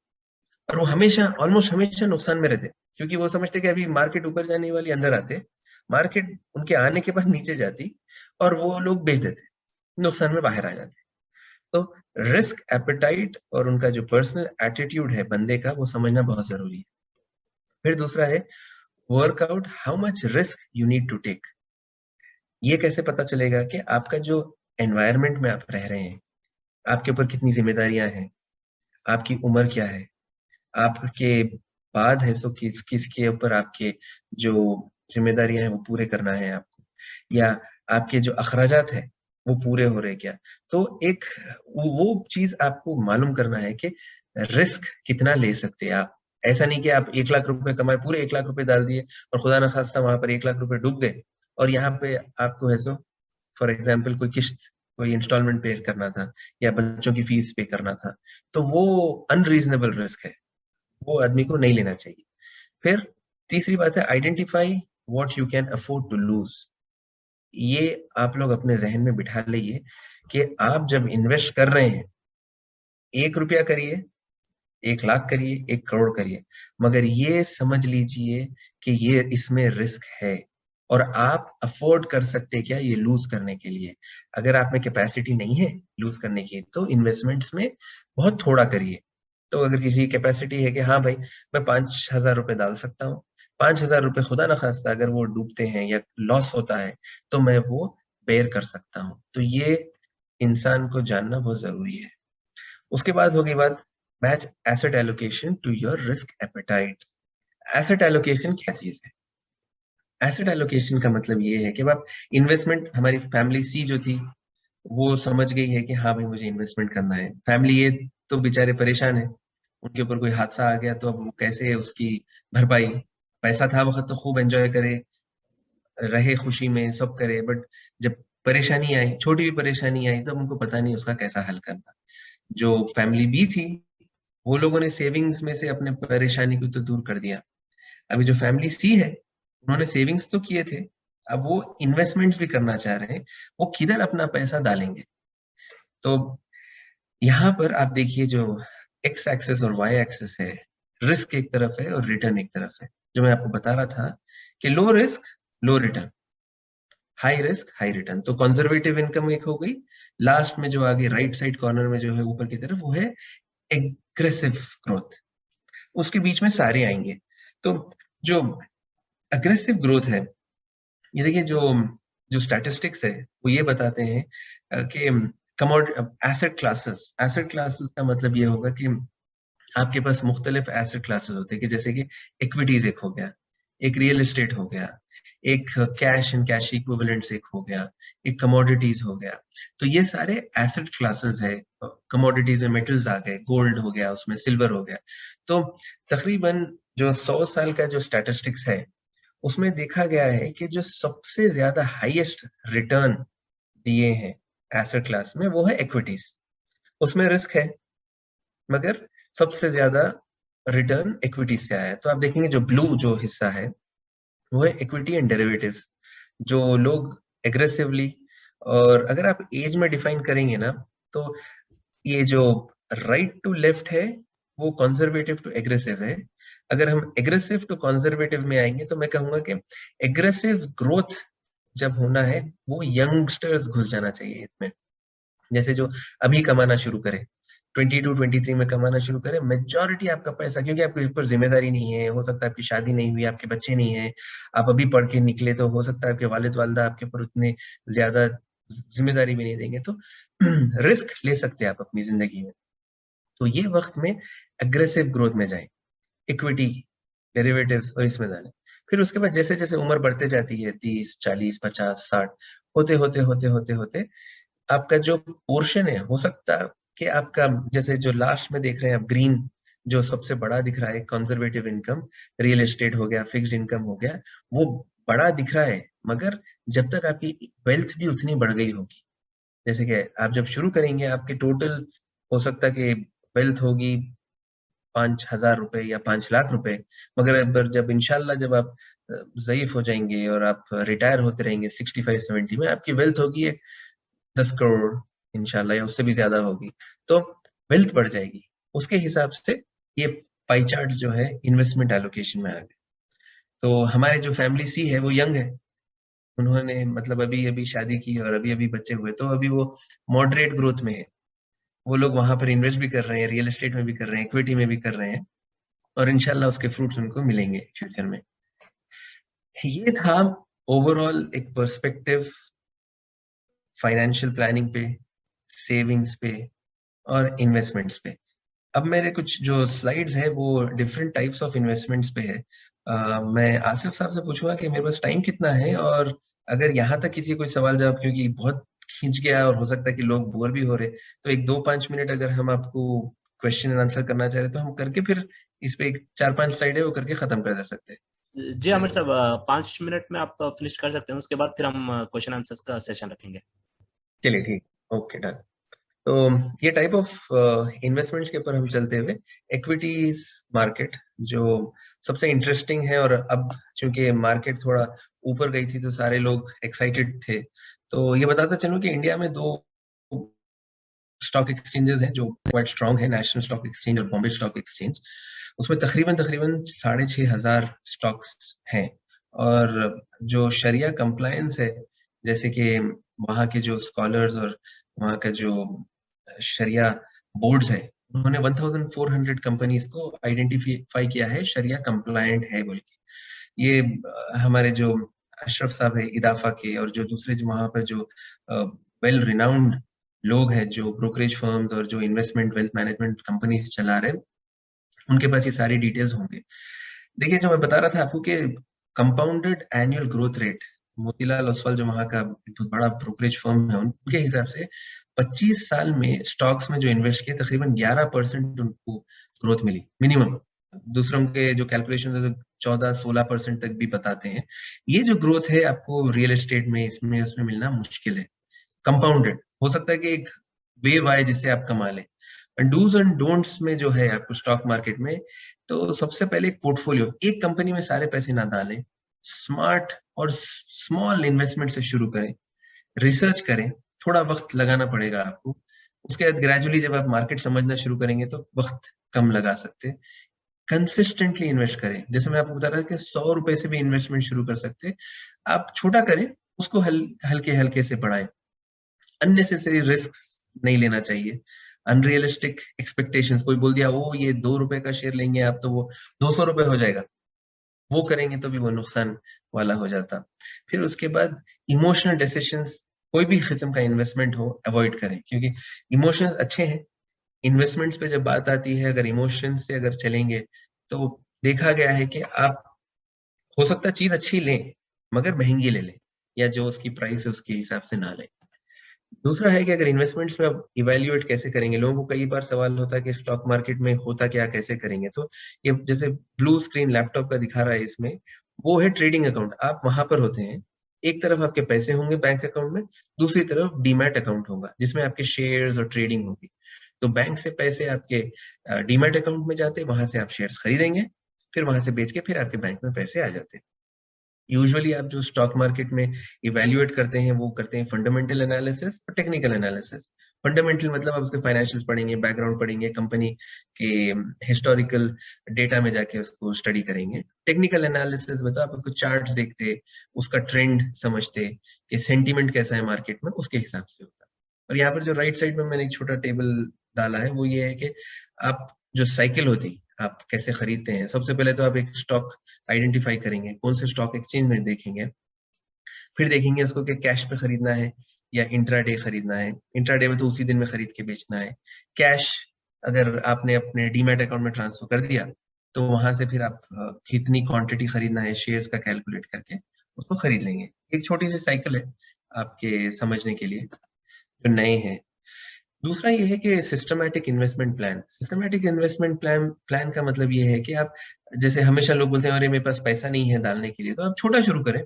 Speaker 1: और वो हमेशा ऑलमोस्ट हमेशा नुकसान में रहते, क्योंकि वो समझते कि अभी मार्केट ऊपर जाने वाली, अंदर आते, मार्केट उनके आने के बाद नीचे जाती और वो लोग बेच देते, नुकसान में बाहर आ जाते। तो रिस्क एपेटाइट और उनका जो पर्सनल एटीट्यूड है बंदे का, वो समझना बहुत जरूरी है। फिर दूसरा है work out how much risk you need to take. ये कैसे पता चलेगा कि आपका जो एनवायरनमेंट में आप रह रहे हैं, आपके ऊपर कितनी जिम्मेदारियां हैं, आपकी उम्र क्या है, आपके बाद है सो किसके ऊपर आपके जो जिम्मेदारियां हैं वो पूरे करना है आपको, या आपके जो अखराजात है वो पूरे हो रहे क्या। तो एक वो चीज आपको मालूम करना है कि रिस्क कितना ले सकते हैं आप। ऐसा नहीं कि आप 1 लाख रुपए कमाए, पूरे 1 लाख रुपए डाल दिए और खुदा ना खास्ता वहां पर 1 लाख रुपए डूब गए, और यहाँ पे आपको है सो फॉर एग्जाम्पल कोई किस्त, कोई इंस्टॉलमेंट पे करना था या बच्चों की फीस पे करना था, तो वो अनरीजनेबल रिस्क है, वो आदमी को नहीं लेना चाहिए। फिर तीसरी बात है identify what you can afford to lose. ये आप लोग अपने जहन में बिठा लीजिए कि आप जब इन्वेस्ट कर रहे हैं, 1 रुपया करिए, 1 लाख करिए, 1 करोड़ करिए, मगर ये समझ लीजिए कि ये इसमें रिस्क है और आप अफोर्ड कर सकते क्या ये लूज करने के लिए। अगर आप में कैपेसिटी नहीं है लूज करने की, तो इन्वेस्टमेंट्स में बहुत थोड़ा करिए। तो अगर किसी की कैपेसिटी है कि हाँ भाई मैं 5,000 रुपए डाल सकता हूँ, 5,000 रुपए खुदा ना खास्ता अगर वो डूबते हैं या लॉस होता है तो मैं वो बेयर कर सकता हूँ। तो ये इंसान को जानना बहुत जरूरी है। उसके बाद होगी बात match asset allocation to your risk appetite. Asset allocation क्या चीज है? एसेट एलोकेशन का मतलब ये है कि अब आप इन्वेस्टमेंट, हमारी फैमिली सी जो थी वो समझ गई है कि हाँ भाई मुझे इन्वेस्टमेंट करना है। फैमिली ये तो बेचारे परेशान है, उनके ऊपर कोई हादसा आ गया तो अब वो कैसे उसकी भरपाई। पैसा था वक्त तो खूब एंजॉय करे, रहे खुशी में, सब करे, बट जब परेशानी आई, छोटी भी परेशानी आई, तो अब उनको पता नहीं उसका कैसा हल करना। जो फैमिली बी थी वो लोगों ने सेविंग्स में से अपने परेशानी को तो दूर कर दिया। अभी जो फैमिली सी है उन्होंने सेविंग्स तो किए थे, अब वो इन्वेस्टमेंट्स भी करना चाह रहे हैं, वो किधर अपना पैसा डालेंगे। तो यहाँ पर आप देखिए जो एक्स एक्सेस और वाई एक्सेस है, रिस्क एक तरफ है और रिटर्न एक तरफ है। जो मैं आपको बता रहा था कि low risk low return, high risk high return. तो कंजर्वेटिव इनकम एक हो गई, लास्ट में जो आगे राइट साइड कॉर्नर में जो है ऊपर की तरफ वो है एग्रेसिव ग्रोथ, उसके बीच में सारे आएंगे। तो जो अग्रेसिव ग्रोथ है, ये देखिए जो जो स्टैटिस्टिक्स है वो ये बताते हैं कि एसेट क्लासेस का मतलब ये होगा कि आपके पास मुख्तलिफ एसेट क्लासेस होते हैं कि जैसे कि इक्विटीज एक हो गया, एक रियल एस्टेट हो गया, एक कैश एंड कैश इक्विवेलेंट्स एक हो गया, एक कमोडिटीज हो गया। तो ये सारे एसेट क्लासेस है। कमोडिटीज में मेटल्स आ गए, गोल्ड हो गया, उसमें सिल्वर हो गया। तो तकरीबन जो 100 साल का जो स्टैटिस्टिक्स है उसमें देखा गया है कि जो सबसे ज्यादा हाईएस्ट रिटर्न दिए हैं एसेट क्लास में वो है इक्विटीज। उसमें रिस्क है मगर सबसे ज्यादा रिटर्न इक्विटीज से आया है। तो आप देखेंगे जो ब्लू जो हिस्सा है वो है इक्विटी एंड डेरिवेटिव्स, जो लोग एग्रेसिवली, और अगर आप एज में डिफाइन करेंगे ना तो ये जो राइट टू लेफ्ट है वो कंजर्वेटिव टू एग्रेसिव है। अगर हम एग्रेसिव टू कंजर्वेटिव में आएंगे तो मैं कहूंगा कि एग्रेसिव ग्रोथ जब होना है वो यंगस्टर्स घुस जाना चाहिए इसमें। जैसे जो अभी कमाना शुरू करे, 22-23 में कमाना शुरू करे, मेजॉरिटी आपका पैसा, क्योंकि आपके ऊपर जिम्मेदारी नहीं है, हो सकता है आपकी शादी नहीं हुई, आपके बच्चे नहीं है, आप अभी पढ़ के निकले, तो हो सकता है आपके वालिद वालिदा आपके ऊपर उतने ज्यादा जिम्मेदारी भी नहीं देंगे, तो रिस्क ले सकते हैं आप अपनी जिंदगी में। तो ये वक्त में अग्रेसिव ग्रोथ में जाए, इक्विटी, डेरिवेटिव्स और इसमें डालें। फिर उसके बाद जैसे जैसे उम्र बढ़ते जाती है, 30, 40, 50, 60 होते होते होते होते होते आपका जो पोर्शन है, हो सकता है कि आपका जैसे जो लास्ट में देख रहे हैं आप ग्रीन, जो सबसे बड़ा दिख रहा है कंजर्वेटिव इनकम, रियल एस्टेट हो गया, फिक्स्ड इनकम हो गया, वो बड़ा दिख रहा है, मगर जब तक आपकी वेल्थ भी उतनी बढ़ गई होगी, जैसे कि आप जब शुरू करेंगे आपके टोटल हो सकता है कि वेल्थ होगी 5,000 रुपए या 5 लाख रुपए, मगर जब इंशाल्लाह जब आप ज़यीफ हो जाएंगे और आप रिटायर होते रहेंगे 65-70 में, आपकी वेल्थ होगी 10 करोड़ इंशाल्लाह, या उससे भी ज्यादा होगी। तो वेल्थ बढ़ जाएगी, उसके हिसाब से ये पाई चार्ट जो है इन्वेस्टमेंट एलोकेशन में आ गए। तो हमारे जो फैमिली सी है वो यंग है, उन्होंने मतलब अभी अभी शादी की और अभी अभी बच्चे हुए, तो अभी वो मॉडरेट ग्रोथ में है। वो लोग वहां पर इन्वेस्ट भी कर रहे हैं, रियल एस्टेट में भी कर रहे हैं, इक्विटी में भी कर रहे हैं, और इनशाला उसके फ्रूट्स उनको मिलेंगे फ्यूचर में। ये था ओवरऑल एक पर्सपेक्टिव फाइनेंशियल प्लानिंग पे, सेविंग्स पे और इन्वेस्टमेंट्स पे। अब मेरे कुछ जो स्लाइड्स है वो डिफरेंट टाइप्स ऑफ इन्वेस्टमेंट्स पे है। मैं आसिफ साहब से पूछूंगा कि मेरे पास टाइम कितना है, और अगर यहाँ तक किसी कोई सवाल जवाब, क्योंकि बहुत खींच गया और हो सकता है कि लोग बोर भी हो रहे, तो एक 2-5 मिनट अगर हम आपको क्वेश्चन एंड आंसर करना चाह रहे तो हम करके फिर इस पे एक 4-5 स्लाइड है वो करके खत्म कर दे सकते हैं।
Speaker 2: जी आमिर साहब, 5 मिनट में आप फिनिश कर सकते हैं, उसके बाद फिर हम क्वेश्चन आंसर्स का सेशन रखेंगे।
Speaker 1: चलिए ठीक, ओके डन। तो ये टाइप ऑफ इन्वेस्टमेंट्स के ऊपर हम चलते हुए, इक्विटीज मार्केट जो सबसे इंटरेस्टिंग है, और अब चूंकि मार्केट थोड़ा ऊपर गई थी तो सारे लोग एक्साइटेड थे। तो ये बताता चलूं कि इंडिया में 2 स्टॉक एक्सचेंजेस हैं जो क्वाइट स्ट्रॉन्ग है, नेशनल स्टॉक एक्सचेंज और बॉम्बे स्टॉक एक्सचेंज। उसमें तकरीबन तकरीबन 6,500 स्टॉक्स हैं, और जो शरिया कंप्लायंस है, जैसे कि वहाँ के जो स्कॉलर्स और वहाँ का जो शरिया बोर्ड्स है, उन्होंने 1400 कंपनीज को आइडेंटिफाई किया है शरिया कंप्लायंट है बोल के। ये हमारे जो अशरफ साहब है इदाफा के, और जो दूसरे जो वहाँ पर जो वेल रिनाउंड लोग हैं जो ब्रोकरेज फर्म्स और जो इन्वेस्टमेंट वेल्थ मैनेजमेंट कंपनीज चला रहे हैं, उनके पास ये सारी डिटेल्स होंगे। देखिए जो मैं बता रहा था आपको कि compounded annual growth rate, Motilal Oswal जो वहाँ का बहुत बड़ा ब्रोकरेज फर्म है, उनके हिसाब से 25 साल में स्टॉक्स में जो इन्वेस्ट किए तकरीबन 11% उनको ग्रोथ मिली मिनिमम। दूसरों के जो कैलकुलेशन है तो 14-16% तक भी बताते हैं। ये जो ग्रोथ है आपको रियल एस्टेट में इसमें उसमें मिलना मुश्किल है। कंपाउंडेड हो सकता है कि एक वेव आए जिससे आप कमा लें, डूज एंड डोंट्स में जो है आपको स्टॉक मार्केट में, तो सबसे पहले एक पोर्टफोलियो, एक कंपनी में सारे पैसे ना डालें, स्मार्ट और स्मॉल इन्वेस्टमेंट से शुरू करें, रिसर्च करें, थोड़ा वक्त लगाना पड़ेगा आपको, उसके बाद ग्रेजुअली जब आप मार्केट समझना शुरू करेंगे तो वक्त कम लगा सकते हैं। कंसिस्टेंटली इन्वेस्ट करें, जैसे मैं आपको बता रहा था कि 100 रुपए से भी इन्वेस्टमेंट शुरू कर सकते हैं, आप छोटा करें, उसको हल्के हल्के से बढ़ाएं, अननेसेसरी रिस्क नहीं लेना चाहिए, अनरियलिस्टिक एक्सपेक्टेशंस, कोई बोल दिया वो ये 2 रुपए का शेयर लेंगे आप तो वो 200 रुपए हो जाएगा, वो करेंगे तो भी वो नुकसान वाला हो जाता। फिर उसके बाद इमोशनल डिसीजंस, कोई भी किस्म का इन्वेस्टमेंट हो अवॉइड करें, क्योंकि इमोशंस अच्छे हैं, इन्वेस्टमेंट्स पे जब बात आती है, अगर इमोशंस से अगर चलेंगे तो देखा गया है कि आप हो सकता है चीज अच्छी लें मगर महंगी ले लें, या जो उसकी प्राइस है उसके हिसाब से ना लें। दूसरा है कि अगर इन्वेस्टमेंट्स में आप इवेल्युएट कैसे करेंगे, लोगों को कई बार सवाल होता है कि स्टॉक मार्केट में होता क्या, कैसे करेंगे, तो ये जैसे ब्लू स्क्रीन लैपटॉप का दिखा रहा है इसमें, वो है ट्रेडिंग अकाउंट, आप वहां पर होते हैं, एक तरफ आपके पैसे होंगे बैंक अकाउंट में, दूसरी तरफ डीमैट अकाउंट होगा जिसमें आपके शेयर्स और ट्रेडिंग होगी। तो बैंक से पैसे आपके डीमैट अकाउंट में जाते हैं, वहां से आप शेयर्स खरीदेंगे, फिर वहां से बेच के फिर आपके बैंक में पैसे आ जाते हैं। यूजुअली आप जो स्टॉक मार्केट में इवेल्युएट करते हैं वो करते हैं फंडामेंटल एनालिसिस और टेक्निकल एनालिसिस। फंडामेंटल मतलब आप उसके फाइनेंशियल्स पढ़ेंगे, बैकग्राउंड पढ़ेंगे, कंपनी के हिस्टोरिकल डेटा में जाके उसको स्टडी करेंगे। टेक्निकल एनालिसिस मतलब आप उसको चार्ट देखते, उसका ट्रेंड समझते कि सेंटीमेंट कैसा है मार्केट में, उसके हिसाब से होता है। और यहाँ पर जो राइट साइड में मैंने एक छोटा टेबल डाला है वो ये है कि आप जो साइकिल होती आप कैसे खरीदते हैं। सबसे पहले तो आप एक स्टॉक आइडेंटिफाई करेंगे, कौन से स्टॉक एक्सचेंज में देखेंगे, फिर देखेंगे उसको कि कैश पे खरीदना है या इंट्राडे खरीदना है। इंट्राडे में तो उसी दिन में खरीद के बेचना है। कैश अगर आपने अपने डीमैट अकाउंट में ट्रांसफर कर दिया तो वहां से फिर आप कितनी क्वांटिटी खरीदना है शेयर्स का कैलकुलेट करके उसको खरीद लेंगे। एक छोटी सी साइकिल है आपके समझने के लिए जो नए हैं। दूसरा ये है कि systematic investment plan. Systematic investment plan का मतलब ये है कि आप, जैसे हमेशा लोग बोलते हैं अरे मेरे पास पैसा नहीं है डालने के लिए, तो आप छोटा शुरू करें,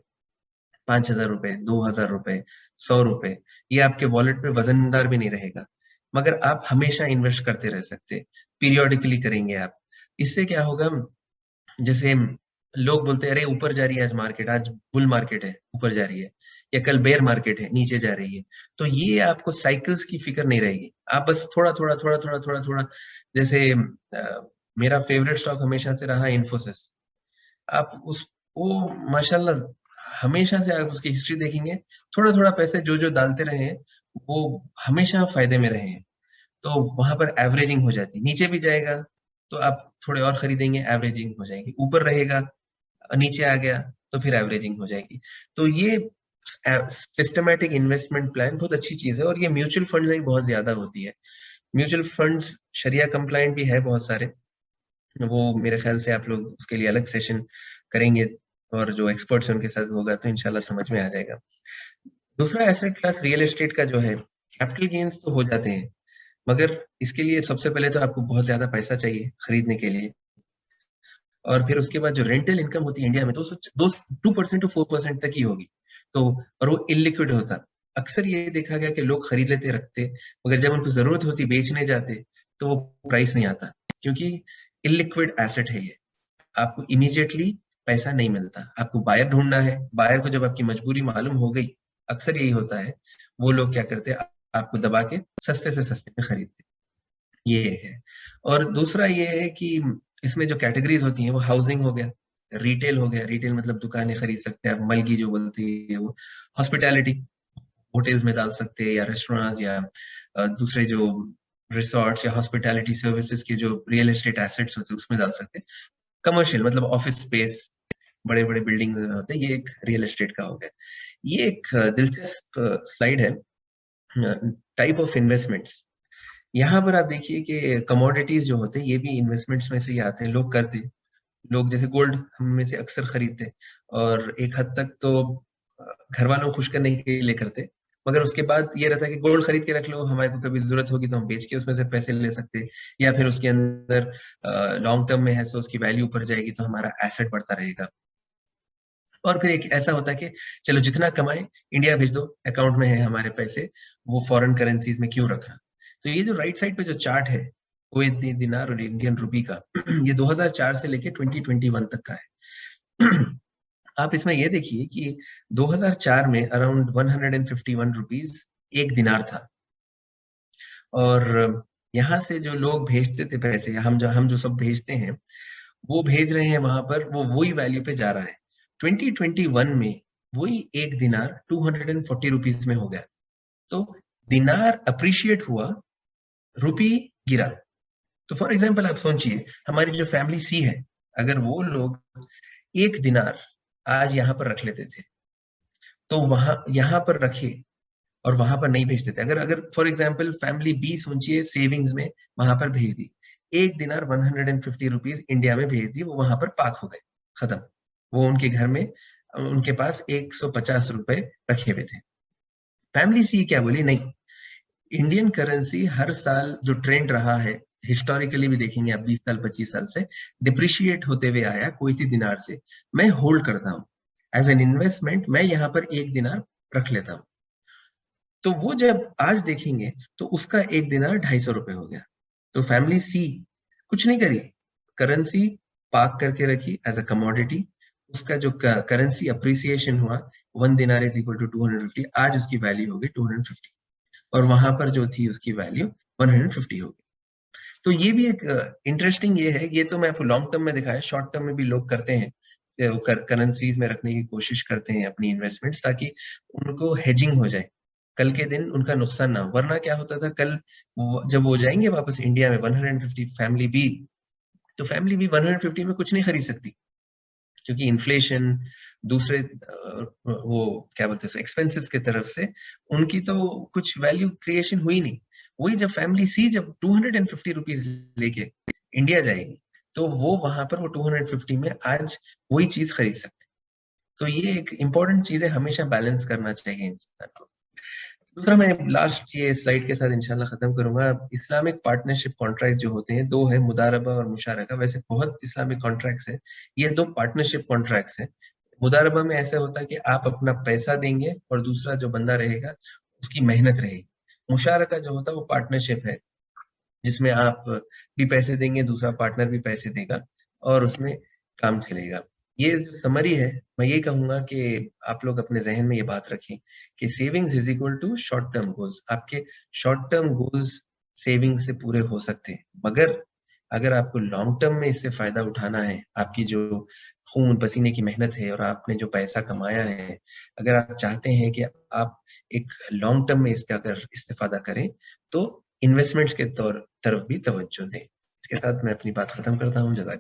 Speaker 1: 5,000 रुपए, 2,000 रुपए, 100 रुपए, ये आपके वॉलेट में वजनदार भी नहीं रहेगा, मगर आप हमेशा इन्वेस्ट करते रह सकते, पीरियोडिकली करेंगे आप। इससे क्या होगा, जैसे लोग बोलते हैं अरे ऊपर जा रही है आज मार्केट, आज बुल मार्केट है ऊपर जा रही है, या कल बेयर मार्केट है नीचे जा रही है, तो ये आपको साइकिल्स की फिक्र नहीं रहेगी। आप बस थोड़ा थोड़ा थोड़ा थोड़ा थोड़ा थोड़ा, जैसे मेरा फेवरेट स्टॉक हमेशा से रहा इन्फोसिस। आप उस वो माशाल्लाह हमेशा से आप उसकी हिस्ट्री देखेंगे, थोड़ा थोड़ा पैसे जो जो डालते रहे हैं वो हमेशा फायदे में रहे हैं। तो वहां पर एवरेजिंग हो जाती है, नीचे भी जाएगा तो आप थोड़े और खरीदेंगे, एवरेजिंग हो जाएगी, ऊपर रहेगा नीचे आ गया तो फिर एवरेजिंग हो जाएगी। तो ये सिस्टमैटिक इन्वेस्टमेंट प्लान बहुत अच्छी चीज है। और ये म्यूचुअल फंड्स में बहुत ज्यादा होती है। म्यूचुअल फंड्स शरिया कंप्लाइंट भी है बहुत सारे, वो मेरे ख्याल से आप लोग उसके लिए अलग सेशन करेंगे और जो एक्सपर्ट्स हैं उनके साथ होगा तो इंशाल्लाह समझ में आ जाएगा। दूसरा एसेट क्लास रियल एस्टेट का जो है, कैपिटल गेन्स तो हो जाते हैं, मगर इसके लिए सबसे पहले तो आपको बहुत ज्यादा पैसा चाहिए खरीदने के लिए, और फिर उसके बाद जो रेंटल इनकम होती है इंडिया में 2% टू 4% तक ही होगी। तो और वो इलिक्विड होता, अक्सर ये देखा गया कि लोग खरीद लेते रखते, मगर जब उनको जरूरत होती बेचने जाते तो वो प्राइस नहीं आता, क्योंकि इलिक्विड एसेट है ये, आपको इमीडिएटली पैसा नहीं मिलता, आपको बायर ढूंढना है। बायर को जब आपकी मजबूरी मालूम हो गई, अक्सर यही होता है, वो लोग क्या करते हैं आपको दबा के सस्ते से सस्ते में खरीदते, ये एक है। और दूसरा ये है कि इसमें जो कैटेगरीज होती हैं वो हाउसिंग हो गया, रिटेल हो गया, रिटेल मतलब दुकानें खरीद सकते हैं आप, मलगी जो बोलती है वो, हॉस्पिटैलिटी होटल्स में डाल सकते हैं, या रेस्टोरेंट्स, या दूसरे जो रिसोर्ट्स या हॉस्पिटैलिटी सर्विसेज के जो रियल एस्टेट एसेट्स होते हैं उसमें डाल सकते हैं। कमर्शियल मतलब ऑफिस स्पेस, बड़े बड़े बिल्डिंग्स में होते हैं, ये एक रियल एस्टेट का हो गया। ये एक दिलचस्प स्लाइड है, टाइप ऑफ इन्वेस्टमेंट्स। यहाँ पर आप देखिए कि कमोडिटीज जो होते हैं ये भी इन्वेस्टमेंट्स में से ही आते हैं, लोग करते हैं। लोग जैसे गोल्ड हम में से अक्सर खरीदते हैं, और एक हद तक तो घर वालों को खुश करने के लिए करते, मगर उसके बाद ये रहता है कि गोल्ड खरीद के रख लो, हमारे को कभी जरूरत होगी तो हम बेच के उसमें से पैसे ले सकते हैं, या फिर उसके अंदर लॉन्ग टर्म में है तो उसकी वैल्यू ऊपर जाएगी तो हमारा एसेट बढ़ता रहेगा। और फिर एक ऐसा होता है कि चलो जितना कमाए इंडिया भेज दो, अकाउंट में है हमारे पैसे, वो फॉरेन करेंसीज में क्यों रखना। तो ये जो राइट साइड पे जो चार्ट है कुवैती दिनार और इंडियन रुपी का। ये 2004 से लेके 2021 तक का है। आप इसमें ये देखिए कि 2004 में अराउंड 151 रुपीस एक दिनार था, और यहाँ से जो लोग भेजते थे पैसे, हम जो सब भेजते हैं, वो भेज रहे हैं वहां पर, वो वही वैल्यू पे जा रहा है। 2021 में वही एक दिनार 240 रुपीस में हो गया। तो दिनार अप्रिशिएट हुआ, रुपी गिरा। तो फॉर एग्जाम्पल आप सोचिए, हमारी जो फैमिली सी है, अगर वो लोग एक दिनार आज यहाँ पर रख लेते थे, तो वहां यहाँ पर रखे और वहां पर नहीं भेजते थे। अगर अगर फॉर एग्जाम्पल फैमिली बी सोचिए सेविंग्स में वहां पर भेज दी, एक दिनार 150 रुपीज इंडिया में भेज दी, वो वहां पर पाक हो गए, खत्म। वो उनके घर में, उनके पास 150 रुपए रखे हुए थे। फैमिली सी क्या बोली, नहीं, इंडियन करेंसी हर साल जो ट्रेंड रहा है, हिस्टोरिकली भी देखेंगे आप 20 साल 25 साल से डिप्रिशिएट होते हुए आया कुवैती दिनार से, मैं होल्ड करता हूँ एज एन इन्वेस्टमेंट, मैं यहाँ पर एक दिनार रख लेता हूँ। तो वो जब आज देखेंगे तो उसका एक दिनार 250 रुपए हो गया। तो फैमिली सी कुछ नहीं करी, करेंसी पार्क करके रखी एज अ कमोडिटी। उसका जो करेंसी अप्रिसिएशन हुआ, 1 दिनार इज इक्वल टू 250, आज उसकी वैल्यू होगी 250, और वहां पर जो थी उसकी वैल्यू 150 होगी। तो ये भी एक इंटरेस्टिंग ये है, ये तो मैं आपको लॉन्ग टर्म में दिखाया, शॉर्ट टर्म में भी लोग करते हैं, करेंसीज में रखने की कोशिश करते हैं अपनी इन्वेस्टमेंट्स, ताकि उनको हेजिंग हो जाए, कल के दिन उनका नुकसान ना हो। वरना क्या होता था, कल जब वो जाएंगे वापस इंडिया में 150 फैमिली बी, तो फैमिली बी 150 में कुछ नहीं खरीद सकती, क्योंकि इन्फ्लेशन, दूसरे वो क्या बोलते हैं एक्सपेंसेस की तरफ से उनकी तो कुछ वैल्यू क्रिएशन हुई नहीं। वही जब फैमिली सी जब 250 रुपीज लेके इंडिया जाएगी, तो वो वहां पर वो 250 में आज वही चीज खरीद सकते। तो ये एक इंपॉर्टेंट चीज है, हमेशा बैलेंस करना चाहिए इंसान को। दूसरा, मैं लास्ट ये स्लाइड के साथ इंशाल्लाह खत्म करूंगा। इस्लामिक पार्टनरशिप कॉन्ट्रैक्ट जो होते हैं, दो है, मुदारबा और मुशारका। वैसे बहुत इस्लामिक कॉन्ट्रैक्ट्स है, ये दो पार्टनरशिप कॉन्ट्रैक्ट्स है। मुदारबा में ऐसा होता है कि आप अपना पैसा देंगे और दूसरा जो बंदा रहेगा उसकी मेहनत रहेगी। मुशारका जो होता है वो पार्टनरशिप है, जिसमें आप भी पैसे देंगे, दूसरा पार्टनर भी पैसे देगा, और उसमें काम चलेगा। ये जो समरी है, मैं ये कहूंगा कि आप लोग अपने जहन में ये बात रखें कि savings is equal to short term goals. आपके शॉर्ट टर्म गोल्स सेविंग से पूरे हो सकते हैं, मगर अगर आपको लॉन्ग टर्म में इससे फायदा उठाना है, आपकी जो खून पसीने की मेहनत है और आपने जो पैसा कमाया है, अगर आप चाहते हैं कि आप एक लॉन्ग टर्म में इसका अगर इस्तेफादा करें, तो इन्वेस्टमेंट्स के तरफ भी तवज्जो दें। इसके साथ मैं अपनी बात खत्म करता हूँ। जज़ाकल्लाह।